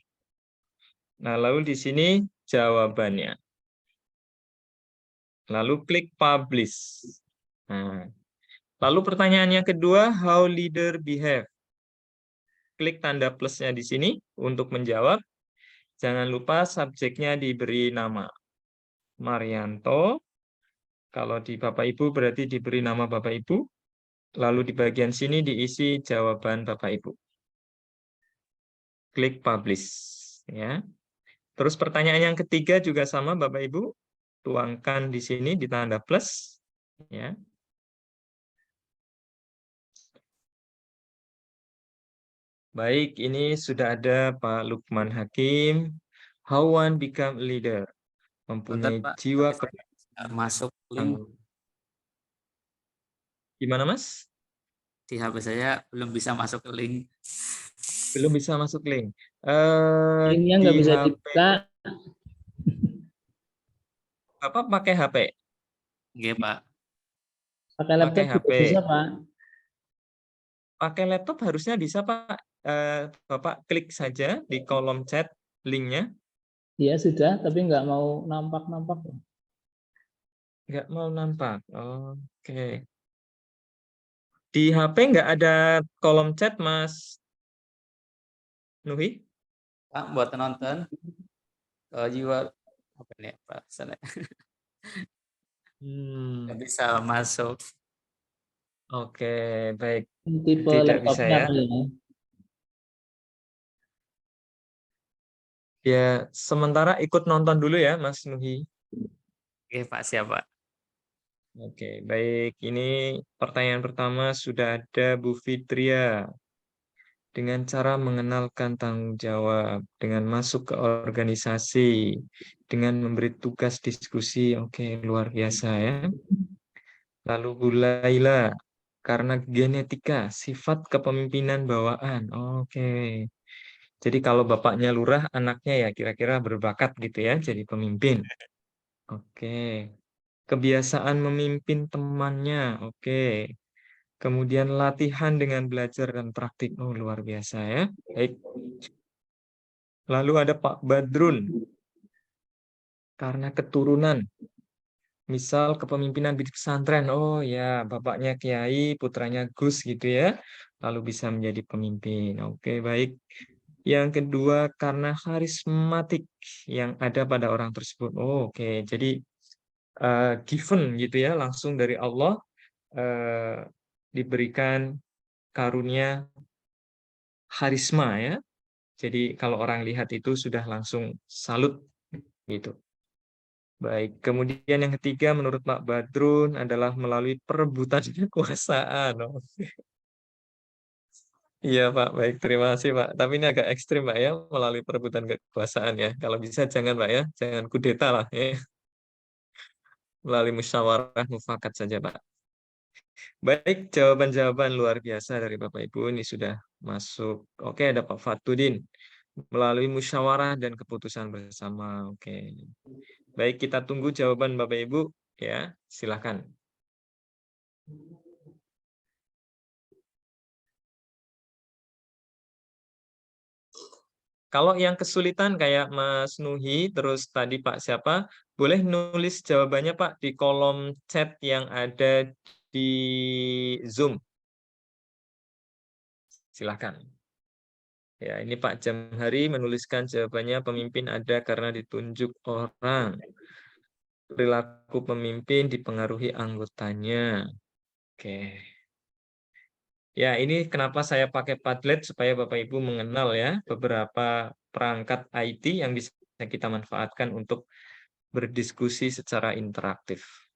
Nah, lalu di sini jawabannya. Lalu klik publish. Nah, lalu pertanyaan yang kedua, how leader behave. Klik tanda plusnya di sini untuk menjawab. Jangan lupa subjeknya diberi nama. Marianto. Kalau di Bapak Ibu berarti diberi nama Bapak Ibu. Lalu di bagian sini diisi jawaban Bapak Ibu. Klik publish. Ya. Terus pertanyaan yang ketiga juga sama Bapak Ibu. Tuangkan di sini di tanda plus. Ya. Baik, ini sudah ada Pak Lukman Hakim. How one become a leader. Mempunyai Pak, jiwa masuk link Gimana, Mas? di HP saya belum bisa masuk ke link. Belum bisa masuk link. Linknya nggak Di bisa HP. dibuka. Bapak pakai HP? Oke, Pak. Pakai laptop Pakai juga HP. bisa, Pak. Pakai laptop harusnya bisa, Pak. Bapak klik saja di kolom chat linknya. Iya sudah, tapi nggak mau nampak-nampak. Nggak mau nampak. Oke. Di HP nggak ada kolom chat, Mas Nuhi? Pak, buat nonton. Jiwa apa nih, Pak? Sana. Nggak bisa masuk. Oke, baik. Tipe Tidak bisa laptopnya ya. kali ya. Ya, sementara ikut nonton dulu ya, Mas Nuhi. Oke, Pak, siap, Pak. Oke, baik. Ini pertanyaan pertama sudah ada Bu Fitria. Dengan cara mengenalkan tanggung jawab, dengan masuk ke organisasi, dengan memberi tugas diskusi. Oke, luar biasa ya. Lalu Bu Laila, karena genetika, sifat kepemimpinan bawaan. Oke. Jadi kalau bapaknya lurah, anaknya ya kira-kira berbakat gitu ya, jadi pemimpin. Oke. Kebiasaan memimpin temannya. Oke. Kemudian latihan dengan belajar dan praktik. Oh, luar biasa ya. Baik. Lalu ada Pak Badrun. Karena keturunan. Misal kepemimpinan di pesantren. Oh ya, bapaknya Kiai, putranya Gus gitu ya. Lalu bisa menjadi pemimpin. Oke, baik. Yang kedua, karena karismatik yang ada pada orang tersebut. Oh, oke. Jadi given gitu ya, langsung dari Allah diberikan karunia karisma ya. Jadi kalau orang lihat itu sudah langsung salut gitu. Baik, kemudian yang ketiga menurut Pak Badrun adalah melalui perebutan kekuasaan. Iya Pak, baik terima kasih Pak. Tapi ini agak ekstrim Pak ya, melalui perebutan kekuasaan ya. Kalau bisa jangan Pak ya, jangan kudeta lah ya. Melalui musyawarah mufakat saja Pak. Baik, jawaban-jawaban luar biasa dari Bapak Ibu ini sudah masuk. Oke, ada Pak Fatudin. Melalui musyawarah dan keputusan bersama. Oke. Baik, kita tunggu jawaban Bapak Ibu ya. Silakan. Kalau yang kesulitan kayak Mas Nuhi, terus tadi Pak siapa, boleh nulis jawabannya Pak di kolom chat yang ada di Zoom. Silakan. Ya, ini Pak Jamhari menuliskan jawabannya pemimpin ada karena ditunjuk orang. Perilaku pemimpin dipengaruhi anggotanya. Oke. Ya, ini kenapa saya pakai Padlet supaya Bapak Ibu mengenal ya beberapa perangkat IT yang bisa kita manfaatkan untuk berdiskusi secara interaktif.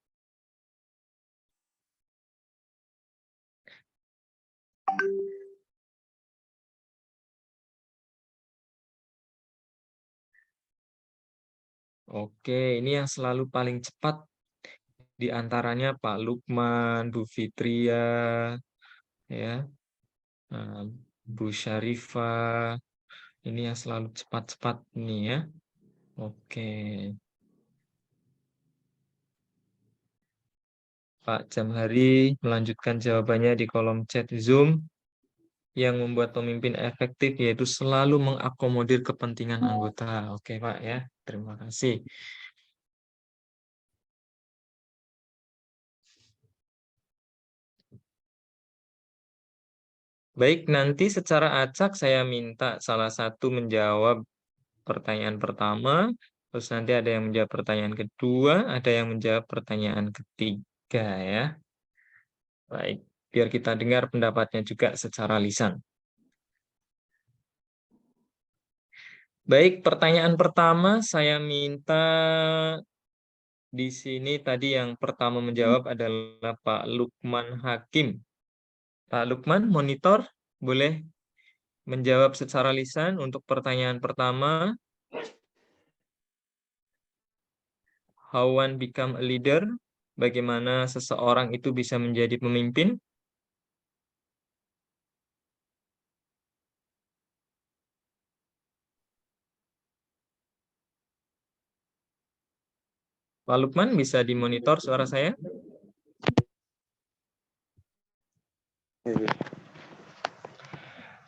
Oke, ini yang selalu paling cepat di antaranya Pak Lukman, Bu Fitria, ya, Bu Syarifah. Ini yang selalu cepat-cepat nih ya. Oke. Pak Jamhari melanjutkan jawabannya di kolom chat Zoom. Yang membuat pemimpin efektif yaitu selalu mengakomodir kepentingan anggota. Oke Pak ya, terima kasih. Baik, nanti secara acak saya minta salah satu menjawab pertanyaan pertama, terus nanti ada yang menjawab pertanyaan kedua, ada yang menjawab pertanyaan ketiga ya. Baik, biar kita dengar pendapatnya juga secara lisan. Baik, pertanyaan pertama saya minta di sini tadi yang pertama menjawab adalah Pak Lukman Hakim. Pak Lukman, monitor, boleh menjawab secara lisan untuk pertanyaan pertama. How one become a leader? Bagaimana seseorang itu bisa menjadi pemimpin? Pak Lukman, bisa dimonitor suara saya?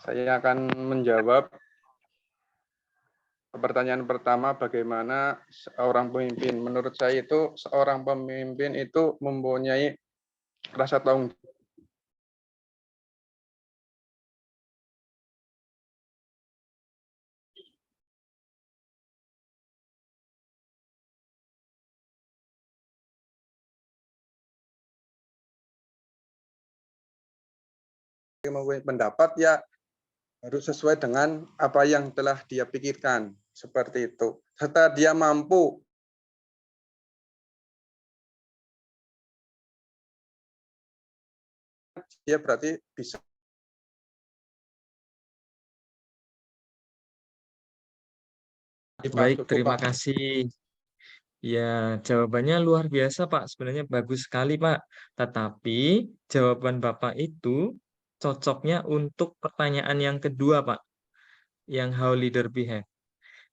Saya akan menjawab pertanyaan pertama, bagaimana seorang pemimpin. Menurut saya itu seorang pemimpin itu mempunyai rasa tanggung jawab. Mempunyai pendapat ya harus sesuai dengan apa yang telah dia pikirkan, seperti itu. Serta dia mampu dia berarti bisa. Baik, terima kasih. Ya, jawabannya luar biasa, Pak. Sebenarnya bagus sekali, Pak. Tetapi jawaban Bapak itu cocoknya untuk pertanyaan yang kedua, Pak. Yang how leader behave.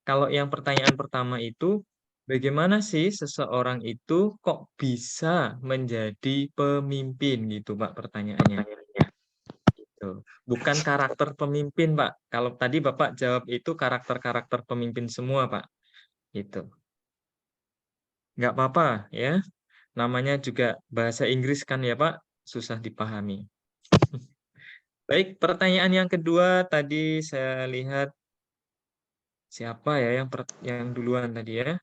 Kalau yang pertanyaan pertama itu, bagaimana sih seseorang itu kok bisa menjadi pemimpin gitu, Pak, pertanyaannya. Gitu. Bukan karakter pemimpin, Pak. Kalau tadi Bapak jawab itu karakter-karakter pemimpin semua, Pak. Gitu. Nggak apa-apa ya. Namanya juga bahasa Inggris kan ya Pak, susah dipahami. Baik, pertanyaan yang kedua tadi saya lihat siapa ya yang duluan tadi ya.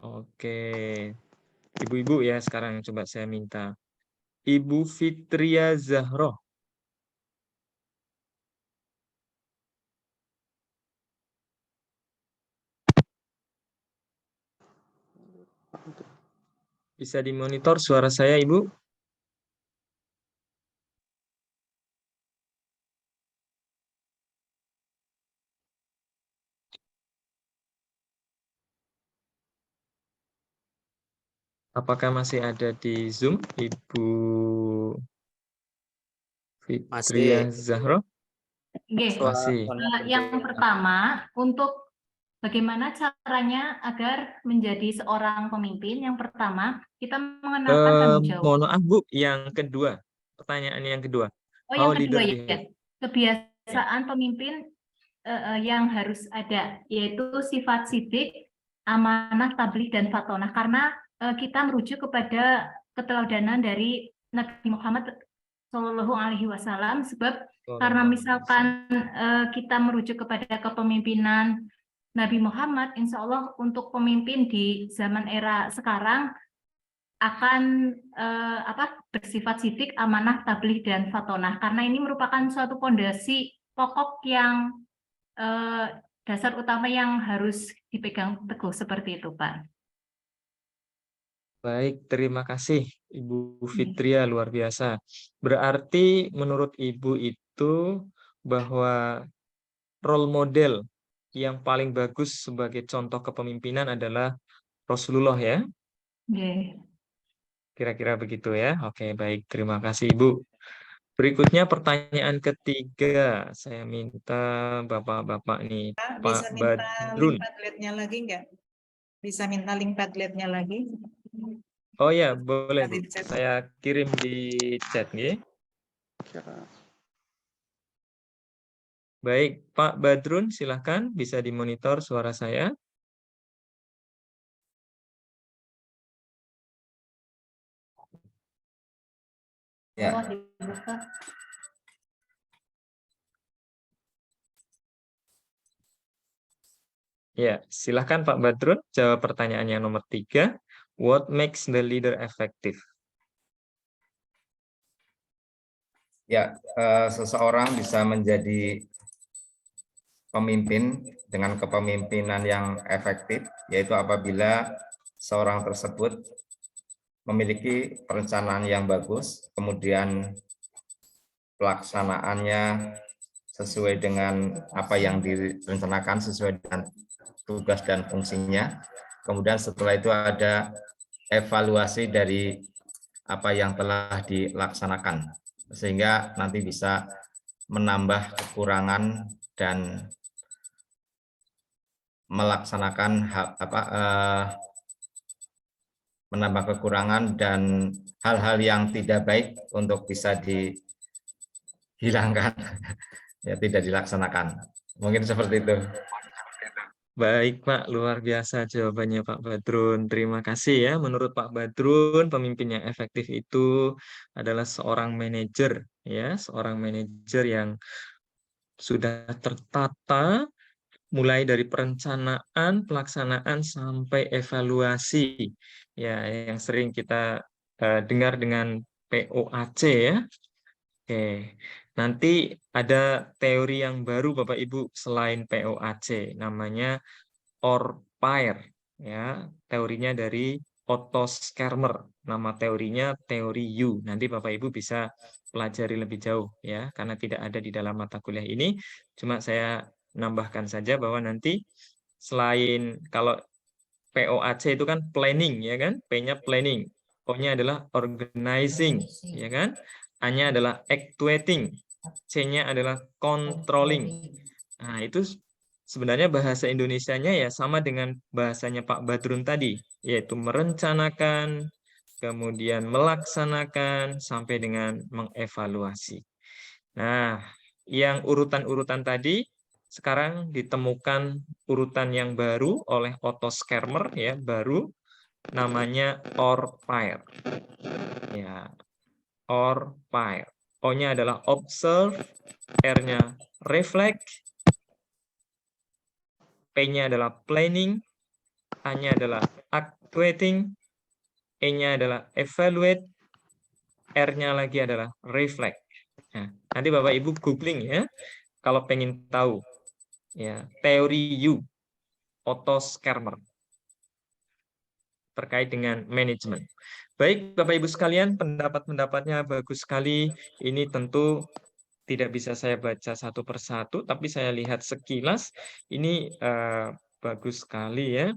Oke. Ibu-ibu ya sekarang coba saya minta. Ibu Fitria Zahroh. Bisa dimonitor suara saya, Ibu? Apakah masih ada di Zoom, Ibu Fitria Zahroh? Masih. Yang pertama, untuk bagaimana caranya agar menjadi seorang pemimpin? Yang pertama, kita mengenalkan tanggung jawab. Mohon maaf Bu, yang kedua. Pertanyaan yang kedua. Oh, yang kedua ya. Kebiasaan pemimpin yang harus ada, yaitu sifat sidik, amanah, tabligh, dan fatonah. Karena kita merujuk kepada keteladanan dari Nabi Muhammad SAW, sebab karena misalkan kita merujuk kepada kepemimpinan Nabi Muhammad, insya Allah untuk pemimpin di zaman era sekarang akan bersifat sidik, amanah, tabligh, dan fatonah. Karena ini merupakan suatu fondasi pokok yang dasar utama yang harus dipegang teguh seperti itu, Pak. Baik, terima kasih Ibu Fitria, luar biasa. Berarti menurut Ibu itu bahwa role model yang paling bagus sebagai contoh kepemimpinan adalah Rasulullah ya? Nggih. Kira-kira begitu ya. Oke, baik. Terima kasih Ibu. Berikutnya pertanyaan ketiga. Saya minta Bapak-bapak nih, Bisa Pak minta Badrun. link Padlet-nya lagi nggak? Bisa minta link Padlet-nya lagi? Oh ya, boleh Bu. Di chat. Saya kirim di chat nggih. Baik, Pak Badrun, silahkan bisa dimonitor suara saya. Ya. Ya, silahkan Pak Badrun jawab pertanyaan yang nomor 3. What makes the leader effective? Ya, seseorang bisa menjadi pemimpin dengan kepemimpinan yang efektif, yaitu apabila seorang tersebut memiliki perencanaan yang bagus, kemudian pelaksanaannya sesuai dengan apa yang direncanakan, sesuai dengan tugas dan fungsinya. Kemudian setelah itu ada evaluasi dari apa yang telah dilaksanakan, sehingga nanti bisa menambah kekurangan dan melaksanakan menambah kekurangan dan hal-hal yang tidak baik untuk bisa dihilangkan, ya tidak dilaksanakan. Mungkin seperti itu. Baik Pak, luar biasa jawabannya Pak Badrun. Terima kasih ya. Menurut Pak Badrun, pemimpin yang efektif itu adalah seorang manajer, ya, seorang manajer yang sudah tertata, mulai dari perencanaan, pelaksanaan sampai evaluasi. Ya, yang sering kita dengar dengan POAC ya. Oke. Nanti ada teori yang baru Bapak Ibu selain POAC, namanya ORPIRE ya. Teorinya dari Otto Schermer. Nama teorinya teori U. Nanti Bapak Ibu bisa pelajari lebih jauh ya, karena tidak ada di dalam mata kuliah ini. Cuma saya nambahkan saja bahwa nanti selain kalau POAC itu kan planning ya kan, P-nya planning, O-nya adalah organizing ya kan, A-nya adalah actuating, C-nya adalah controlling. Nah, itu sebenarnya bahasa Indonesianya ya sama dengan bahasanya Pak Badrun tadi, yaitu merencanakan, kemudian melaksanakan sampai dengan mengevaluasi. Nah, yang urutan-urutan tadi sekarang ditemukan urutan yang baru oleh Otto Schermer ya, baru namanya ORPIRE. Ya, ORPIRE. O-nya adalah observe, R-nya reflect, P-nya adalah planning, A-nya adalah actuating, E-nya adalah evaluate, R-nya lagi adalah reflect. Nah, nanti Bapak Ibu googling ya, kalau pengen tahu ya teori U Otto Schermer terkait dengan manajemen. Baik Bapak Ibu sekalian, pendapat-pendapatnya bagus sekali. Ini tentu tidak bisa saya baca satu persatu, tapi saya lihat sekilas ini bagus sekali ya.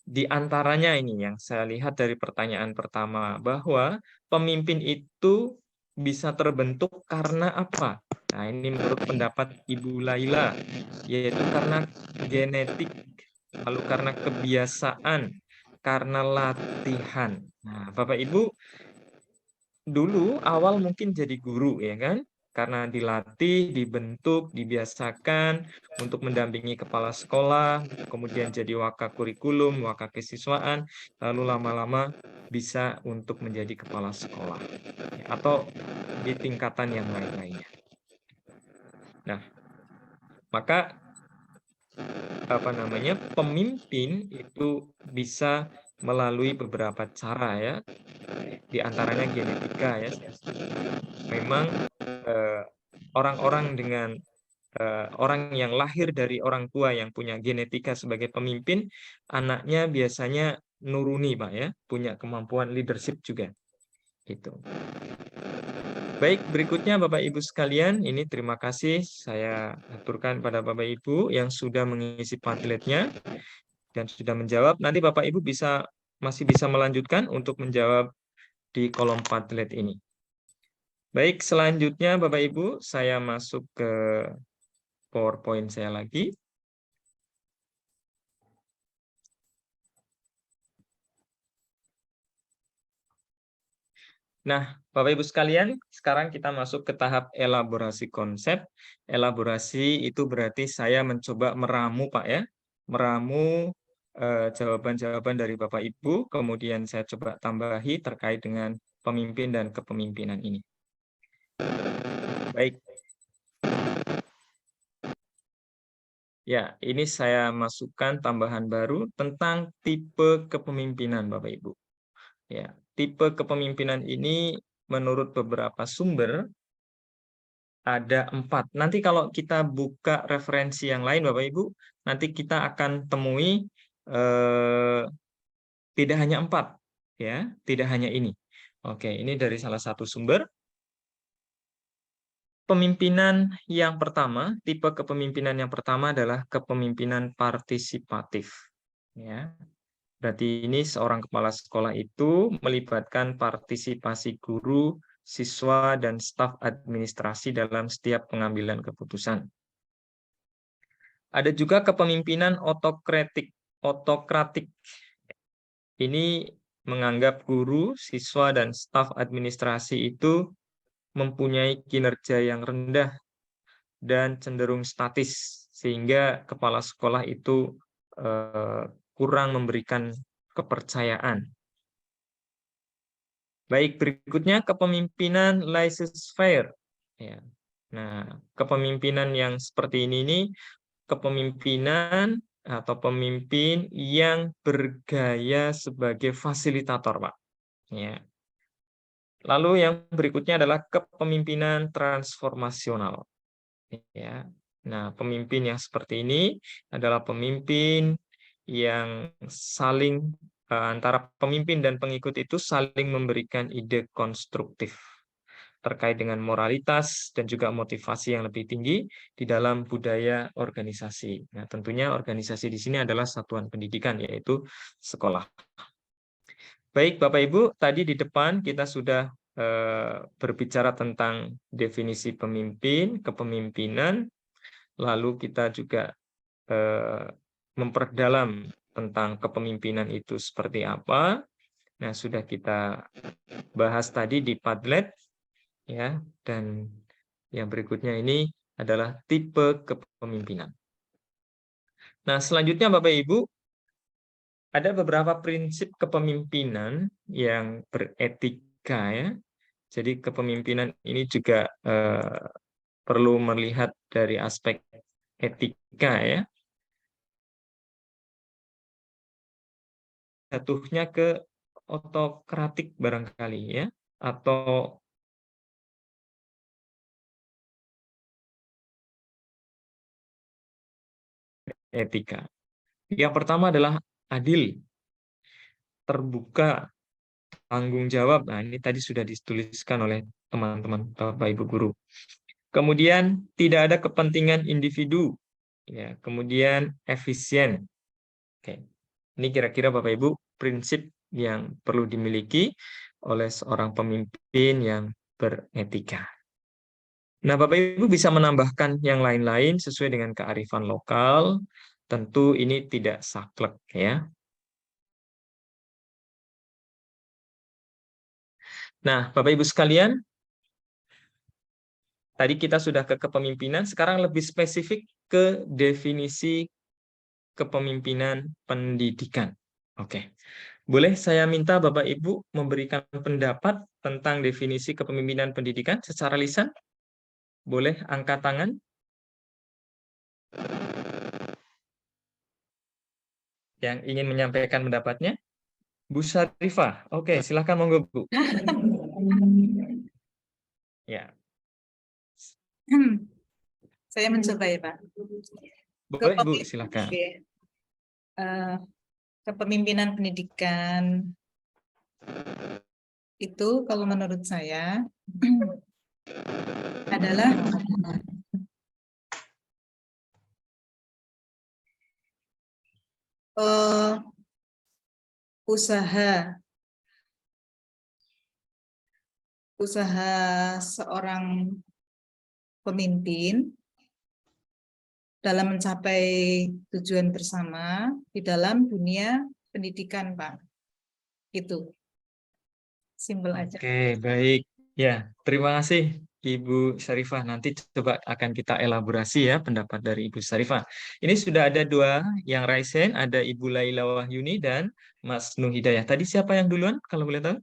Di antaranya ini yang saya lihat dari pertanyaan pertama, bahwa pemimpin itu bisa terbentuk karena apa? Nah, ini menurut pendapat Ibu Laila, yaitu karena genetik, lalu karena kebiasaan, karena latihan. Nah, Bapak Ibu dulu awal mungkin jadi guru ya kan? Karena dilatih, dibentuk, dibiasakan untuk mendampingi kepala sekolah, kemudian jadi wakakurikulum, wakakesiswaan, lalu lama-lama bisa untuk menjadi kepala sekolah atau di tingkatan yang lain-lainnya. Nah, maka pemimpin itu bisa melalui beberapa cara ya, di antaranya genetika ya. Memang orang-orang dengan orang yang lahir dari orang tua yang punya genetika sebagai pemimpin, anaknya biasanya nuruni, Pak ya, punya kemampuan leadership juga. Gitu. Baik, berikutnya Bapak Ibu sekalian, ini terima kasih saya aturkan pada Bapak Ibu yang sudah mengisi Padletnya dan sudah menjawab. Nanti Bapak Ibu masih bisa melanjutkan untuk menjawab di kolom Padlet ini. Baik, selanjutnya Bapak Ibu, saya masuk ke PowerPoint saya lagi. Nah, Bapak Ibu sekalian, sekarang kita masuk ke tahap elaborasi konsep. Elaborasi itu berarti saya mencoba meramu, Pak ya. Meramu jawaban-jawaban dari Bapak Ibu, kemudian saya coba tambahi terkait dengan pemimpin dan kepemimpinan ini. Baik. Ya, ini saya masukkan tambahan baru tentang tipe kepemimpinan, Bapak Ibu. Ya, tipe kepemimpinan ini menurut beberapa sumber ada 4. Nanti kalau kita buka referensi yang lain, Bapak Ibu, nanti kita akan temui tidak hanya 4, ya, tidak hanya ini. Oke, ini dari salah satu sumber. Pemimpinan yang pertama, tipe kepemimpinan yang pertama adalah kepemimpinan partisipatif. Ya, berarti ini seorang kepala sekolah itu melibatkan partisipasi guru, siswa, dan staf administrasi dalam setiap pengambilan keputusan. Ada juga kepemimpinan otokratik. Ini menganggap guru, siswa, dan staf administrasi itu mempunyai kinerja yang rendah dan cenderung statis, sehingga kepala sekolah itu kurang memberikan kepercayaan. Baik, berikutnya kepemimpinan laissez-faire. Ya. Nah, kepemimpinan yang seperti ini kepemimpinan atau pemimpin yang bergaya sebagai fasilitator, Pak. Ya. Lalu yang berikutnya adalah kepemimpinan transformasional. Ya. Nah, pemimpin yang seperti ini adalah pemimpin yang saling antara pemimpin dan pengikut itu saling memberikan ide konstruktif terkait dengan moralitas dan juga motivasi yang lebih tinggi di dalam budaya organisasi. Nah, tentunya organisasi di sini adalah satuan pendidikan, yaitu sekolah. Baik, Bapak Ibu, tadi di depan kita sudah berbicara tentang definisi pemimpin, kepemimpinan, lalu kita juga memperdalam tentang kepemimpinan itu seperti apa. Nah, sudah kita bahas tadi di Padlet, ya, dan yang berikutnya ini adalah tipe kepemimpinan. Nah, selanjutnya Bapak Ibu, ada beberapa prinsip kepemimpinan yang beretika, ya. Jadi kepemimpinan ini juga perlu melihat dari aspek etika, ya. Jatuhnya ke otokratik barangkali, ya, atau etika. Yang pertama adalah adil, terbuka, tanggung jawab. Nah, ini tadi sudah dituliskan oleh teman-teman Bapak Ibu guru. Kemudian tidak ada kepentingan individu, ya. Kemudian efisien. Oke. Ini kira-kira Bapak Ibu prinsip yang perlu dimiliki oleh seorang pemimpin yang beretika. Nah, Bapak Ibu bisa menambahkan yang lain-lain sesuai dengan kearifan lokal. Tentu ini tidak saklek, ya. Nah, Bapak Ibu sekalian, tadi kita sudah ke kepemimpinan, sekarang lebih spesifik ke definisi kepemimpinan pendidikan. Oke. Boleh saya minta Bapak Ibu memberikan pendapat tentang definisi kepemimpinan pendidikan secara lisan? Boleh angkat tangan? Yang ingin menyampaikan pendapatnya? Bu Syarifah. Oke, silakan monggo, Bu. Ya. Saya mencoba ya, Pak. Boleh, Bu, silakan. Oke. Kepemimpinan pendidikan itu kalau menurut saya adalah usaha seorang pemimpin dalam mencapai tujuan bersama di dalam dunia pendidikan, Pak. Itu. Simpel aja. Oke, baik. Ya, terima kasih Ibu Syarifah. Nanti coba akan kita elaborasi ya pendapat dari Ibu Syarifah. Ini sudah ada dua yang raise hand, ada Ibu Laila Wahyuni dan Mas Nuh Hidayah. Tadi siapa yang duluan kalau boleh tahu?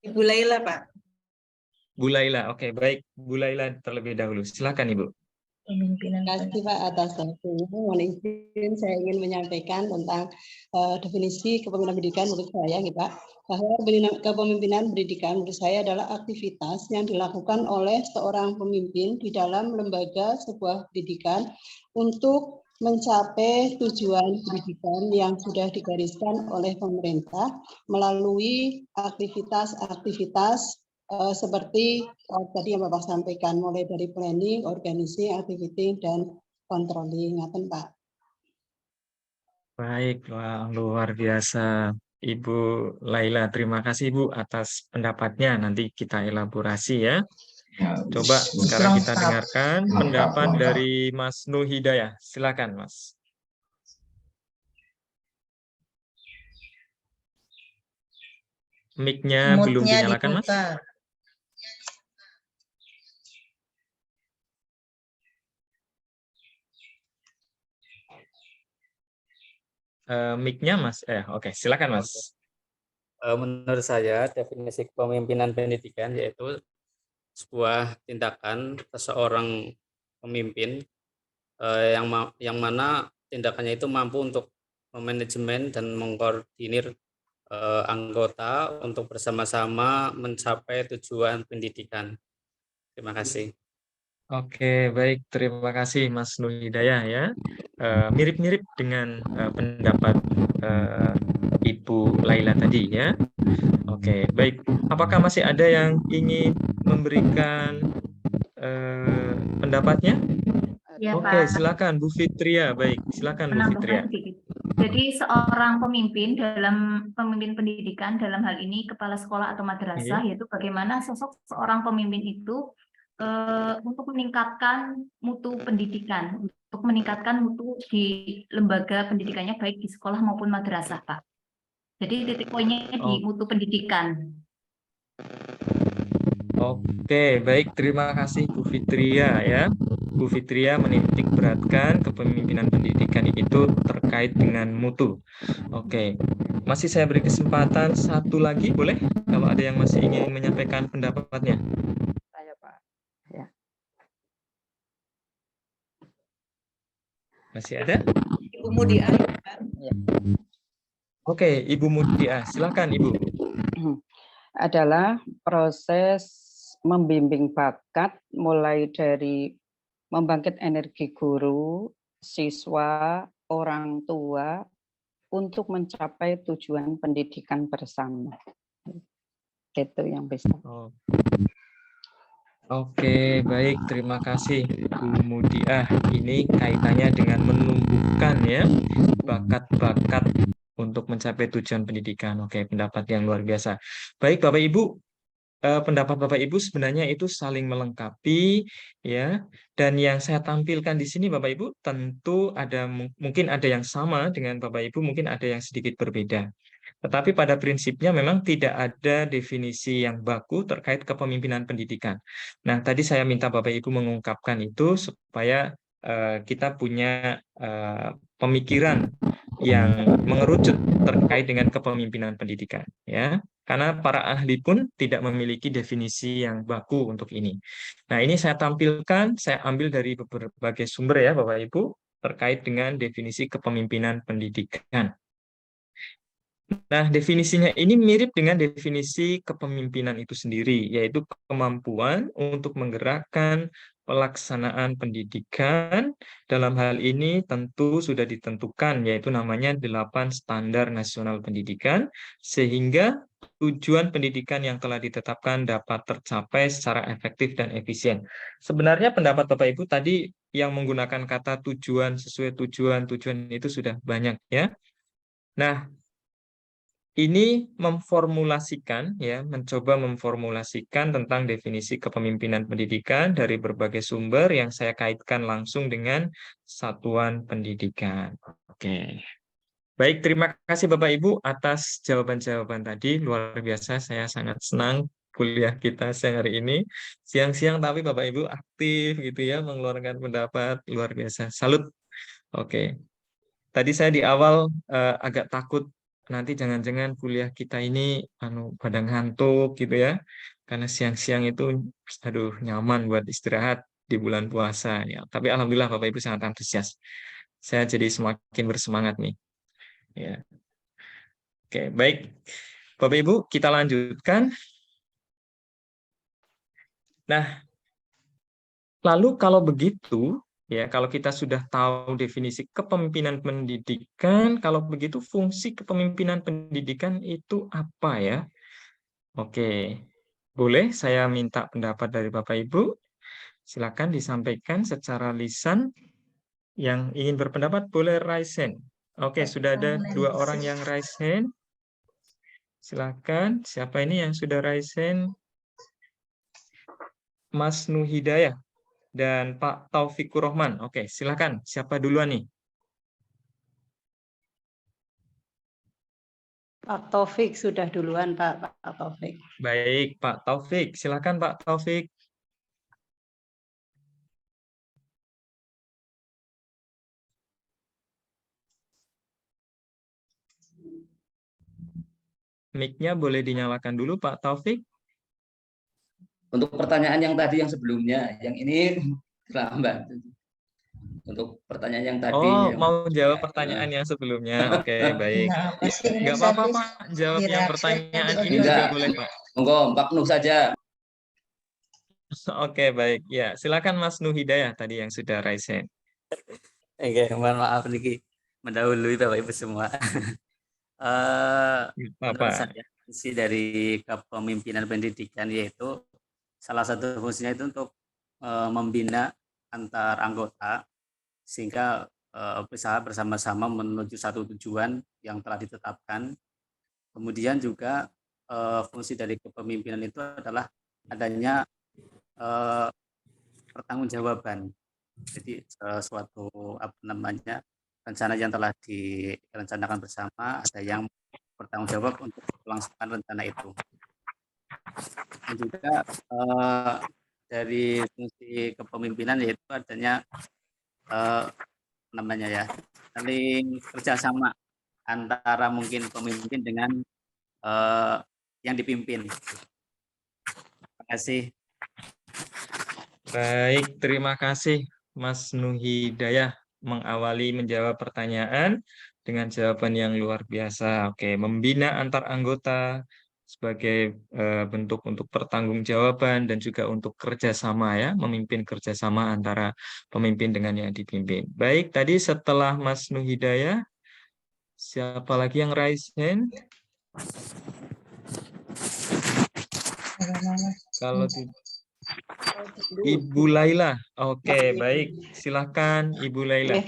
Ibu Laila, Pak. Bu Laila. Oke, baik. Bu Laila terlebih dahulu. Silakan, Ibu. Terima kasih Pak atas waktunya. Mohon izin saya ingin menyampaikan tentang definisi kepemimpinan pendidikan menurut saya, gitu, Pak. Bahwa kepemimpinan pendidikan menurut saya adalah aktivitas yang dilakukan oleh seorang pemimpin di dalam lembaga sebuah pendidikan untuk mencapai tujuan pendidikan yang sudah digariskan oleh pemerintah melalui aktivitas-aktivitas seperti tadi yang Bapak sampaikan, mulai dari planning, organizing, activity, dan controlling. Ngaten, Pak. Baik, wah, luar biasa. Ibu Laila, terima kasih Ibu atas pendapatnya. Nanti kita elaborasi ya. Coba sekarang kita dengarkan pendapat dari Mas Nuh Hidayah. Silakan, Mas. Mic-nya belum dinyalakan, Mas. Mic-nya Mas. Oke, silakan Mas. Menurut saya definisi kepemimpinan pendidikan yaitu sebuah tindakan seseorang pemimpin yang mana tindakannya itu mampu untuk memanajemen dan mengkoordinir anggota untuk bersama-sama mencapai tujuan pendidikan. Terima kasih. Oke, baik. Terima kasih Mas Nuh Hidayah ya. Mirip-mirip dengan pendapat Ibu Laila tadi ya. Oke, baik. Apakah masih ada yang ingin memberikan pendapatnya? Ya, Oke, Pak. silakan Bu Fitria. Baik, silakan Bu Fitria. Jadi seorang pemimpin pendidikan dalam hal ini kepala sekolah atau madrasah, yaitu bagaimana sosok seorang pemimpin itu untuk meningkatkan mutu pendidikan, untuk meningkatkan mutu di lembaga pendidikannya baik di sekolah maupun madrasah, Pak. Jadi titik poinnya di mutu pendidikan. Oke, baik. Terima kasih Bu Fitria ya. Bu Fitria menitik beratkan kepemimpinan pendidikan itu terkait dengan mutu. Oke, masih saya beri kesempatan satu lagi, boleh? Kalau ada yang masih ingin menyampaikan pendapatnya. Saya, Pak. Ya. Masih ada? Ibu Mudia. Ya. Oke, Ibu Mudia, silakan Ibu. Adalah proses membimbing bakat mulai dari membangkit energi guru, siswa, orang tua untuk mencapai tujuan pendidikan bersama. Itu yang bisa. Oke, baik. Terima kasih Bu Mudiah. Ini kaitannya dengan menumbuhkan ya bakat-bakat untuk mencapai tujuan pendidikan. Oke, pendapat yang luar biasa. Baik, Bapak Ibu. Pendapat Bapak Ibu sebenarnya itu saling melengkapi ya, dan yang saya tampilkan di sini Bapak Ibu tentu ada mungkin ada yang sama dengan Bapak Ibu, mungkin ada yang sedikit berbeda. Tetapi pada prinsipnya memang tidak ada definisi yang baku terkait kepemimpinan pendidikan. Nah, tadi saya minta Bapak Ibu mengungkapkan itu supaya kita punya pemikiran yang mengerucut terkait dengan kepemimpinan pendidikan ya. Karena para ahli pun tidak memiliki definisi yang baku untuk ini. Nah, ini saya tampilkan, saya ambil dari berbagai sumber ya Bapak Ibu, terkait dengan definisi kepemimpinan pendidikan. Nah, definisinya ini mirip dengan definisi kepemimpinan itu sendiri, yaitu kemampuan untuk menggerakkan, pelaksanaan pendidikan. Dalam hal ini tentu sudah ditentukan, yaitu namanya 8 standar nasional pendidikan, sehingga tujuan pendidikan yang telah ditetapkan dapat tercapai secara efektif dan efisien. Sebenarnya pendapat Bapak Ibu tadi yang menggunakan kata tujuan, sesuai tujuan itu sudah banyak ya. Nah, ini memformulasikan ya, mencoba memformulasikan tentang definisi kepemimpinan pendidikan dari berbagai sumber yang saya kaitkan langsung dengan satuan pendidikan. Oke. Baik, terima kasih Bapak Ibu atas jawaban-jawaban tadi. Luar biasa, saya sangat senang kuliah kita siang hari ini. Siang-siang tapi Bapak Ibu aktif gitu ya, mengeluarkan pendapat, luar biasa. Salut. Oke. Tadi saya di awal agak takut nanti jangan-jangan kuliah kita ini pada ngantuk gitu ya. Karena siang-siang itu aduh nyaman buat istirahat di bulan puasa ya. Tapi alhamdulillah Bapak Ibu sangat antusias. Saya jadi semakin bersemangat nih. Ya. Oke, baik. Bapak Ibu, kita lanjutkan. Nah, lalu kalau begitu, ya, kalau kita sudah tahu definisi kepemimpinan pendidikan, kalau begitu fungsi kepemimpinan pendidikan itu apa ya? Oke, boleh saya minta pendapat dari Bapak Ibu? Silakan disampaikan secara lisan. Yang ingin berpendapat boleh raise hand. Oke, sudah ada 2 orang yang raise hand. Silakan, siapa ini yang sudah raise hand? Mas Nuhidayah dan Pak Taufikur Rahman. Oke, silakan. Siapa duluan nih? Pak Taufik sudah duluan, Pak Taufik. Baik, Pak Taufik. Silakan Pak Taufik. Mic-nya boleh dinyalakan dulu Pak Taufik. Untuk pertanyaan yang tadi yang sebelumnya, yang ini terlambat. Untuk pertanyaan yang tadi. Oh, mau jawab pertanyaan yang sebelumnya. Oke, baik. Nggak apa-apa Pak, jawab yang pertanyaan ini juga boleh Pak. Monggo, Pak Nuh saja. Oke, baik. Ya, silakan Mas Nuhidayah tadi yang sudah raise hand. Oke, mohon maaf nih mendahului Bapak Ibu semua. Menurut saya fungsi dari kepemimpinan pendidikan yaitu salah satu fungsinya itu untuk membina antar anggota sehingga bisa bersama-sama menuju satu tujuan yang telah ditetapkan. Kemudian juga fungsi dari kepemimpinan itu adalah adanya pertanggungjawaban. Jadi suatu rencana yang telah direncanakan bersama, ada yang bertanggung jawab untuk kelangsungan rencana itu. Dan juga dari fungsi kepemimpinan yaitu adanya saling kerjasama antara mungkin pemimpin dengan yang dipimpin. Terima kasih. Baik, terima kasih Mas Nuhidayah mengawali menjawab pertanyaan dengan jawaban yang luar biasa. Oke, membina antar anggota sebagai bentuk untuk pertanggungjawaban dan juga untuk kerjasama ya, memimpin kerjasama antara pemimpin dengan yang dipimpin. Baik, tadi setelah Mas Nuhidayah, siapa lagi yang raise hand? Kalau Ibu Laila. Oke, baik. Silahkan Ibu Laila.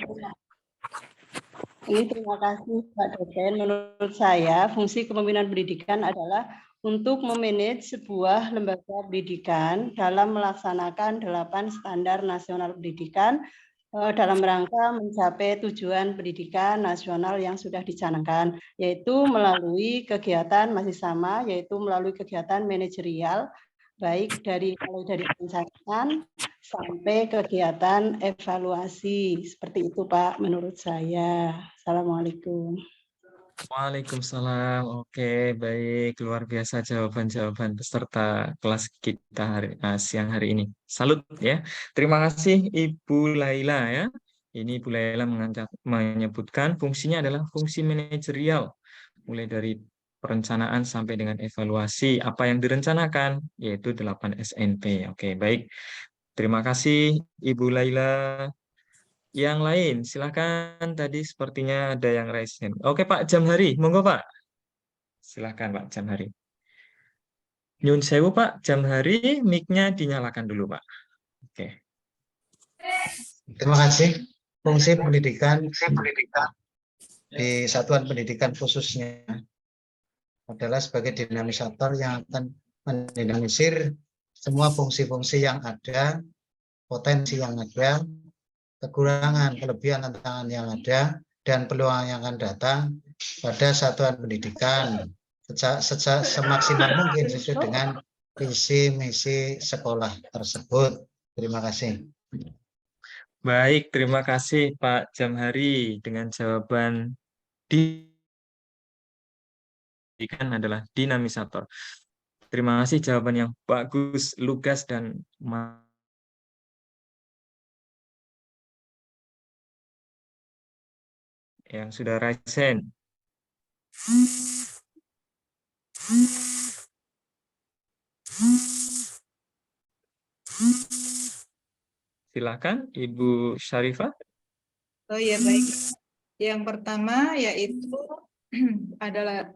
Ini terima kasih Pak Dosen. Menurut saya, fungsi kepemimpinan pendidikan adalah untuk memanage sebuah lembaga pendidikan dalam melaksanakan 8 standar nasional pendidikan dalam rangka mencapai tujuan pendidikan nasional yang sudah dicanangkan, yaitu melalui kegiatan masih sama, yaitu melalui kegiatan manajerial, baik dari perencanaan sampai kegiatan evaluasi. Seperti itu Pak, menurut saya. Assalamualaikum. Waalaikumsalam. Oke, baik. Luar biasa jawaban-jawaban peserta kelas kita siang hari ini. Salut ya. Terima kasih Ibu Laila ya. Ini Ibu Laila menyebutkan fungsinya adalah fungsi manajerial. Mulai dari perencanaan sampai dengan evaluasi apa yang direncanakan, yaitu 8 SNP. Oke, baik. Terima kasih Ibu Laila. Yang lain, silakan. Tadi sepertinya ada yang raise hand. Oke Pak Jamhari, monggo Pak. Silakan Pak Jamhari. Nyun sewu Pak Jamhari, mic-nya dinyalakan dulu Pak. Oke. Terima kasih. Fungsi pendidikan di satuan pendidikan khususnya adalah sebagai dinamisator yang akan mendinamisir semua fungsi-fungsi yang ada, potensi yang ada, kekurangan, kelebihan, tantangan yang ada, dan peluang yang akan datang pada satuan pendidikan semaksimal mungkin sesuai dengan visi misi sekolah tersebut. Terima kasih. Baik, terima kasih Pak Jamhari dengan jawaban pendidikan adalah dinamisator. Terima kasih jawaban yang bagus, lugas, dan yang sudah raise hand. Silakan Ibu Syarifah. Oh ya, baik. Yang pertama yaitu adalah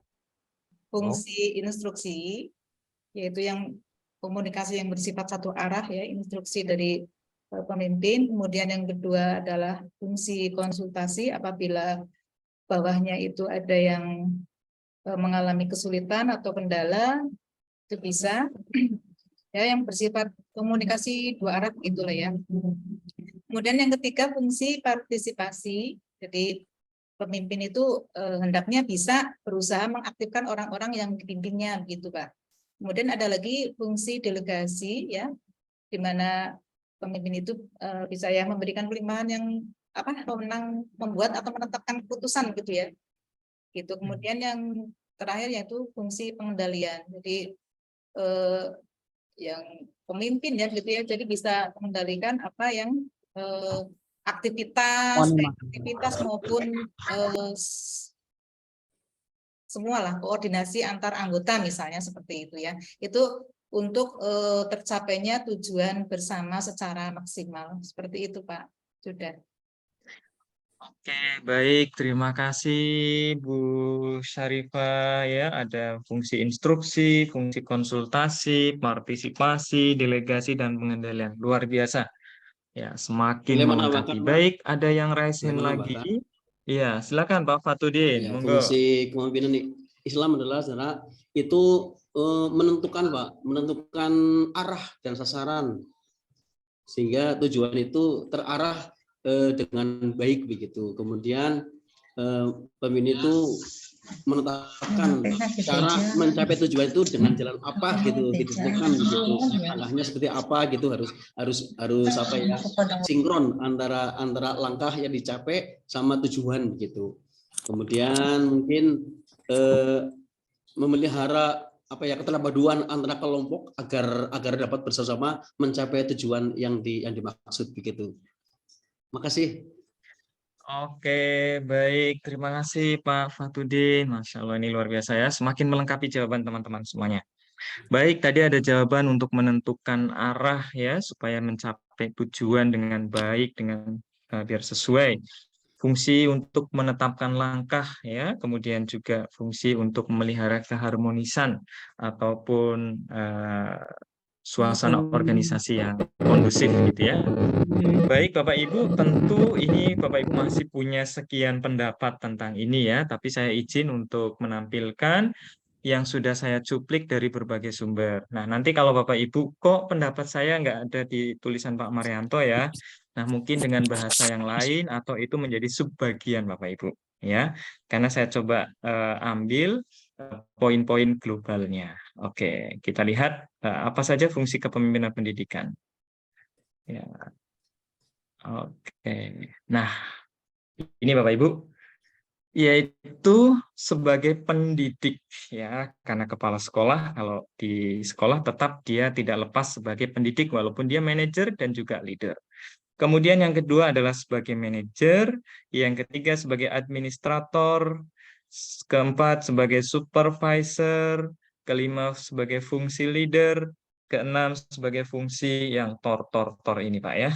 fungsi instruksi, yaitu yang komunikasi yang bersifat satu arah ya, instruksi dari pemimpin. Kemudian yang kedua adalah fungsi konsultasi apabila bawahnya itu ada yang mengalami kesulitan atau kendala, itu bisa ya, yang bersifat komunikasi dua arah itulah ya. Kemudian yang ketiga fungsi partisipasi, jadi pemimpin itu hendaknya bisa berusaha mengaktifkan orang-orang yang dipimpinnya gitu Pak. Kemudian ada lagi fungsi delegasi ya, di mana pemimpin itu bisa ya memberikan kelimpahan yang wewenang membuat atau menetapkan keputusan gitu ya. Gitu. Kemudian yang terakhir yaitu fungsi pengendalian. Jadi yang pemimpin ya gitu ya, jadi bisa mengendalikan apa yang aktivitas maupun semualah koordinasi antar anggota misalnya seperti itu ya. Itu untuk tercapainya tujuan bersama secara maksimal. Seperti itu Pak. Sudah. Oke, baik. Terima kasih Bu Syarifah ya. Ada fungsi instruksi, fungsi konsultasi, partisipasi, delegasi, dan pengendalian. Luar biasa. Ya, semakin melengkapi. Baik, ada yang raise hand lagi. Iya, silakan Pak Fatudin. Ya, monggo. fungsi kepemimpinan Islam adalah sebenarnya itu menentukan Pak, menentukan arah dan sasaran sehingga tujuan itu terarah dengan baik begitu. Kemudian pemimpin itu menetapkan cara mencapai tujuan itu dengan jalan apa gitu, ditentukan gitu, langkahnya seperti apa gitu, harus apa ya, sinkron antara langkah yang dicapai sama tujuan gitu. Kemudian mungkin memelihara apa ya, keterpaduan antara kelompok agar dapat bersama-sama mencapai tujuan yang dimaksud begitu. Makasih. Oke, baik. Terima kasih Pak Fatudin. Masya Allah, ini luar biasa ya. Semakin melengkapi jawaban teman-teman semuanya. Baik, tadi ada jawaban untuk menentukan arah ya, supaya mencapai tujuan dengan baik, dengan biar sesuai. Fungsi untuk menetapkan langkah ya, kemudian juga fungsi untuk memelihara keharmonisan ataupun suasana organisasi yang kondusif gitu ya. Baik Bapak Ibu, tentu ini Bapak Ibu masih punya sekian pendapat tentang ini ya, tapi saya izin untuk menampilkan yang sudah saya cuplik dari berbagai sumber. Nah, nanti kalau Bapak Ibu, kok pendapat saya nggak ada di tulisan Pak Marianto ya, nah mungkin dengan bahasa yang lain atau itu menjadi subbagian Bapak Ibu ya, karena saya coba ambil poin-poin globalnya. Oke, kita lihat apa saja fungsi kepemimpinan pendidikan. Ya. Oke. Nah, ini Bapak Ibu, yaitu sebagai pendidik ya, karena kepala sekolah kalau di sekolah tetap dia tidak lepas sebagai pendidik walaupun dia manajer dan juga leader. Kemudian yang kedua adalah sebagai manajer, yang ketiga sebagai administrator, keempat sebagai supervisor, kelima sebagai fungsi leader, keenam sebagai fungsi yang tor ini Pak ya.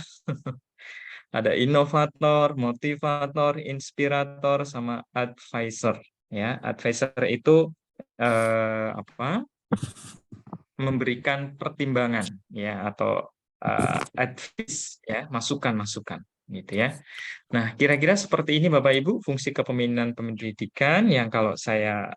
Ada inovator, motivator, inspirator, sama advisor. Ya, advisor itu memberikan pertimbangan ya atau advice ya, masukan-masukan gitu ya. Nah, kira-kira seperti ini Bapak Ibu fungsi kepemimpinan pendidikan yang kalau saya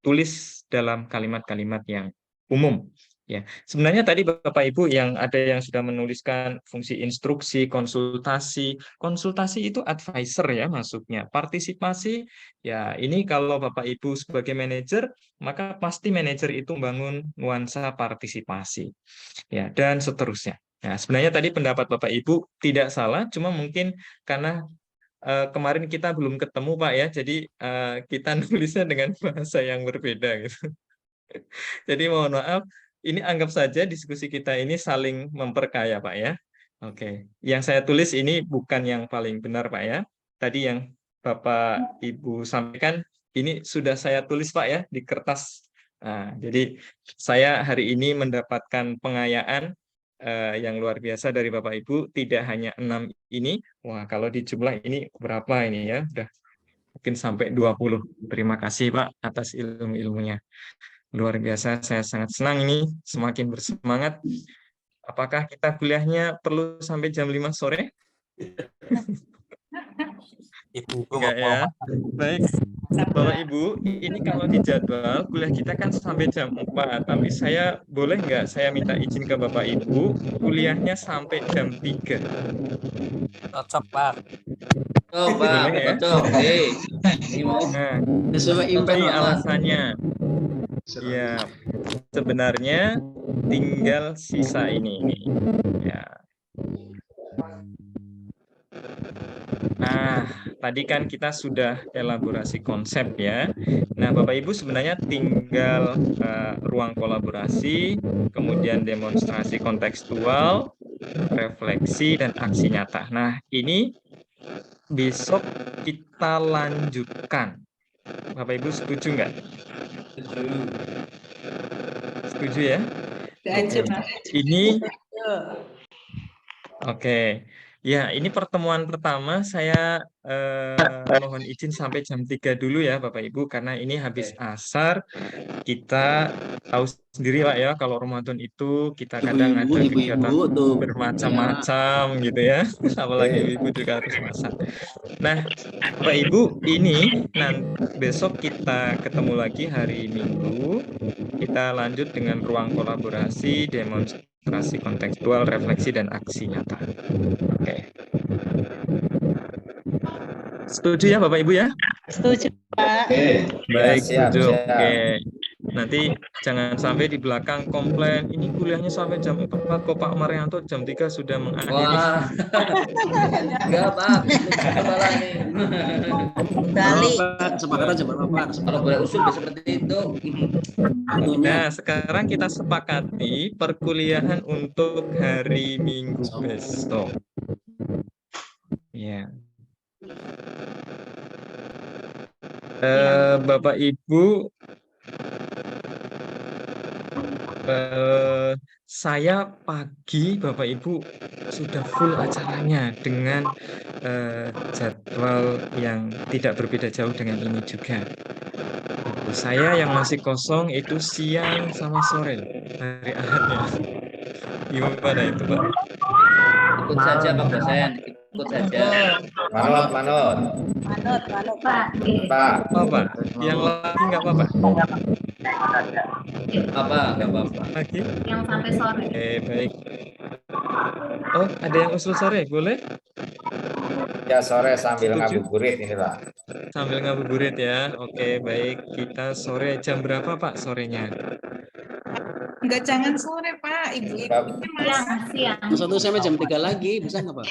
tulis dalam kalimat-kalimat yang umum. Ya, sebenarnya tadi Bapak Ibu yang ada yang sudah menuliskan fungsi instruksi, konsultasi. Konsultasi itu advisor ya masuknya. Partisipasi ya ini kalau Bapak Ibu sebagai manajer maka pasti manajer itu membangun nuansa partisipasi. Ya, dan seterusnya. Nah, sebenarnya tadi pendapat Bapak Ibu tidak salah, cuma mungkin karena kemarin kita belum ketemu Pak ya, jadi kita nulisnya dengan bahasa yang berbeda gitu. Jadi mohon maaf, ini anggap saja diskusi kita ini saling memperkaya Pak ya. Oke, yang saya tulis ini bukan yang paling benar Pak ya. Tadi yang Bapak Ibu sampaikan ini sudah saya tulis Pak ya di kertas. Nah, jadi saya hari ini mendapatkan pengayaan yang luar biasa dari Bapak Ibu, tidak hanya 6 ini. Wah, kalau dijumlah ini berapa ini ya? Udah mungkin sampai 20. Terima kasih Pak atas ilmu-ilmunya. Luar biasa, saya sangat senang ini, semakin bersemangat. Apakah kita kuliahnya perlu sampai jam 5 sore? Enggak ya. Baik, Bapak Ibu, ini kalau di jadwal kuliah kita kan sampai jam 4, tapi saya boleh nggak saya minta izin ke Bapak Ibu, kuliahnya sampai jam 3. Cocok Pak. Oh, Pak, Boleh ya? cocok. Ini mau. Nah, Sesuai impact ini Pak. alasannya. Ya, sebenarnya tinggal sisa ini. Ya. Nah, tadi kan kita sudah elaborasi konsep ya. Nah, Bapak Ibu sebenarnya tinggal ruang kolaborasi, kemudian demonstrasi kontekstual, refleksi, dan aksi nyata. Nah, ini besok kita lanjutkan. Bapak Ibu setuju nggak? Setuju ya? Ini oke. Ya, ini pertemuan pertama saya mohon izin sampai jam 3 dulu ya Bapak Ibu, karena ini habis asar. Kita tahu sendiri Pak ya, kalau Ramadan itu kita kadang ada kegiatan bermacam-macam gitu ya. Apalagi ibu juga harus masak. Nah, Bapak Ibu, ini besok kita ketemu lagi hari Minggu. Kita lanjut dengan ruang kolaborasi, demonstrasi kontekstual, refleksi, dan aksi nyata. Oke. Setuju ya Bapak Ibu ya? Setuju Pak. Baik, siap, setuju. siap. Oke. Nanti jangan sampai di belakang komplain, ini kuliahnya sampai jam 4 kok Pak Marianto jam 3 sudah mengakhiri. Wah. Enggak, Pak. Kepala nih. Kali. Kesepakatan jam berapa Pak? Kalau boleh usul seperti itu. Nah, sekarang kita sepakati perkuliahan untuk hari Minggu besok. Ya. Bapak Ibu, saya pagi Bapak Ibu sudah full acaranya dengan jadwal yang tidak berbeda jauh dengan ini juga. Saya yang masih kosong itu siang sama sore hari Ahadnya. Gimana itu Pak? Ikut saja Pak dosen, ikut saja. Manut. Manut Pak. Pak. Apa? Yang lagi nggak apa-apa? Apa? Nggak apa-apa. Lagi? Yang sampai sore. Baik. Oh, ada yang usul sore, boleh? Ya sore sambil Setuju? ngabuburit ini Pak. Sambil ngabuburit ya. Oke, baik. Kita sore jam berapa Pak sorenya? Enggak, jangan sore Pak, Ibu-ibu. Siang. Satu sampai jam 3 lagi, bisa nggak Pak?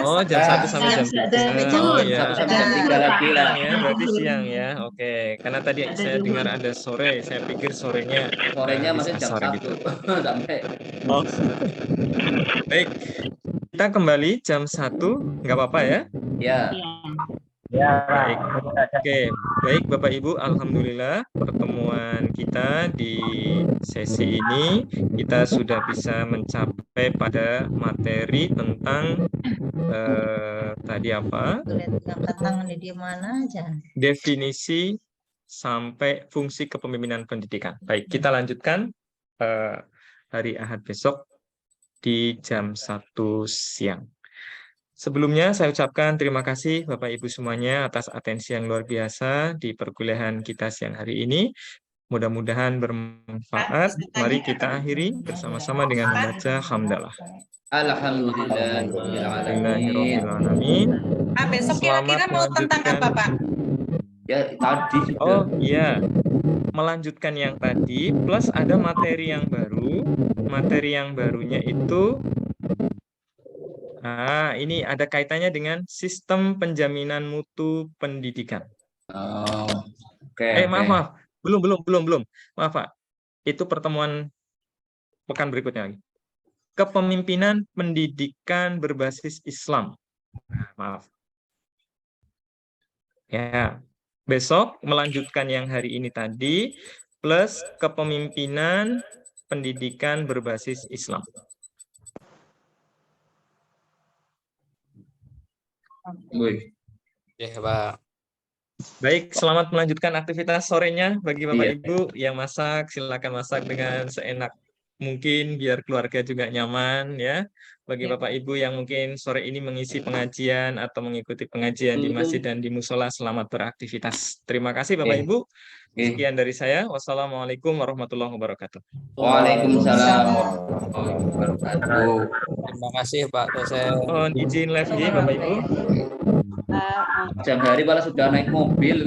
Oh, jam 1 sampai jam 3. Oh ya. Sampai jam 3 lagi lah. Ya, berarti siang ya. Oke, karena tadi saya dengar ada sore, saya pikir sorenya Masih jam 1 gitu. sampai. Oh. Baik. Kita kembali jam 1, nggak apa-apa ya? Ya. Baik. Oke, baik Bapak Ibu, alhamdulillah pertemuan kita di sesi ini kita sudah bisa mencapai pada materi tentang tadi apa? Angkat tangan di mana aja. Definisi sampai fungsi kepemimpinan pendidikan. Baik, kita lanjutkan hari Ahad besok di jam 1 siang. Sebelumnya saya ucapkan terima kasih Bapak Ibu semuanya atas atensi yang luar biasa di perkuliahan kita siang hari ini. Mudah-mudahan bermanfaat. Mari kita akhiri bersama-sama dengan membaca hamdalah. Alhamdulillahirobbilalamin. Besok kira-kira mau tentang apa, Pak? Ya tadi. Oh iya, melanjutkan yang tadi plus ada materi yang baru. Materi yang barunya itu ini ada kaitannya dengan sistem penjaminan mutu pendidikan. Maaf. Belum. Maaf, Pak. Itu pertemuan pekan berikutnya lagi. Kepemimpinan pendidikan berbasis Islam. Maaf. Ya. Besok melanjutkan yang hari ini tadi plus kepemimpinan pendidikan berbasis Islam. Ya, Pak. Baik, selamat melanjutkan aktivitas sorenya bagi Bapak Ibu yang masak, silakan masak dengan seenak mungkin biar keluarga juga nyaman ya. Bagi Bapak Ibu yang mungkin sore ini mengisi pengajian atau mengikuti pengajian di masjid dan di musola, selamat beraktivitas. Terima kasih Bapak Ibu. Sekian dari saya. Wassalamualaikum warahmatullahi wabarakatuh. Waalaikumsalam warahmatullahi wabarakatuh. Terima kasih Pak dosen. Mohon izin live Bapak Ibu. Jam hari malah sudah naik mobil.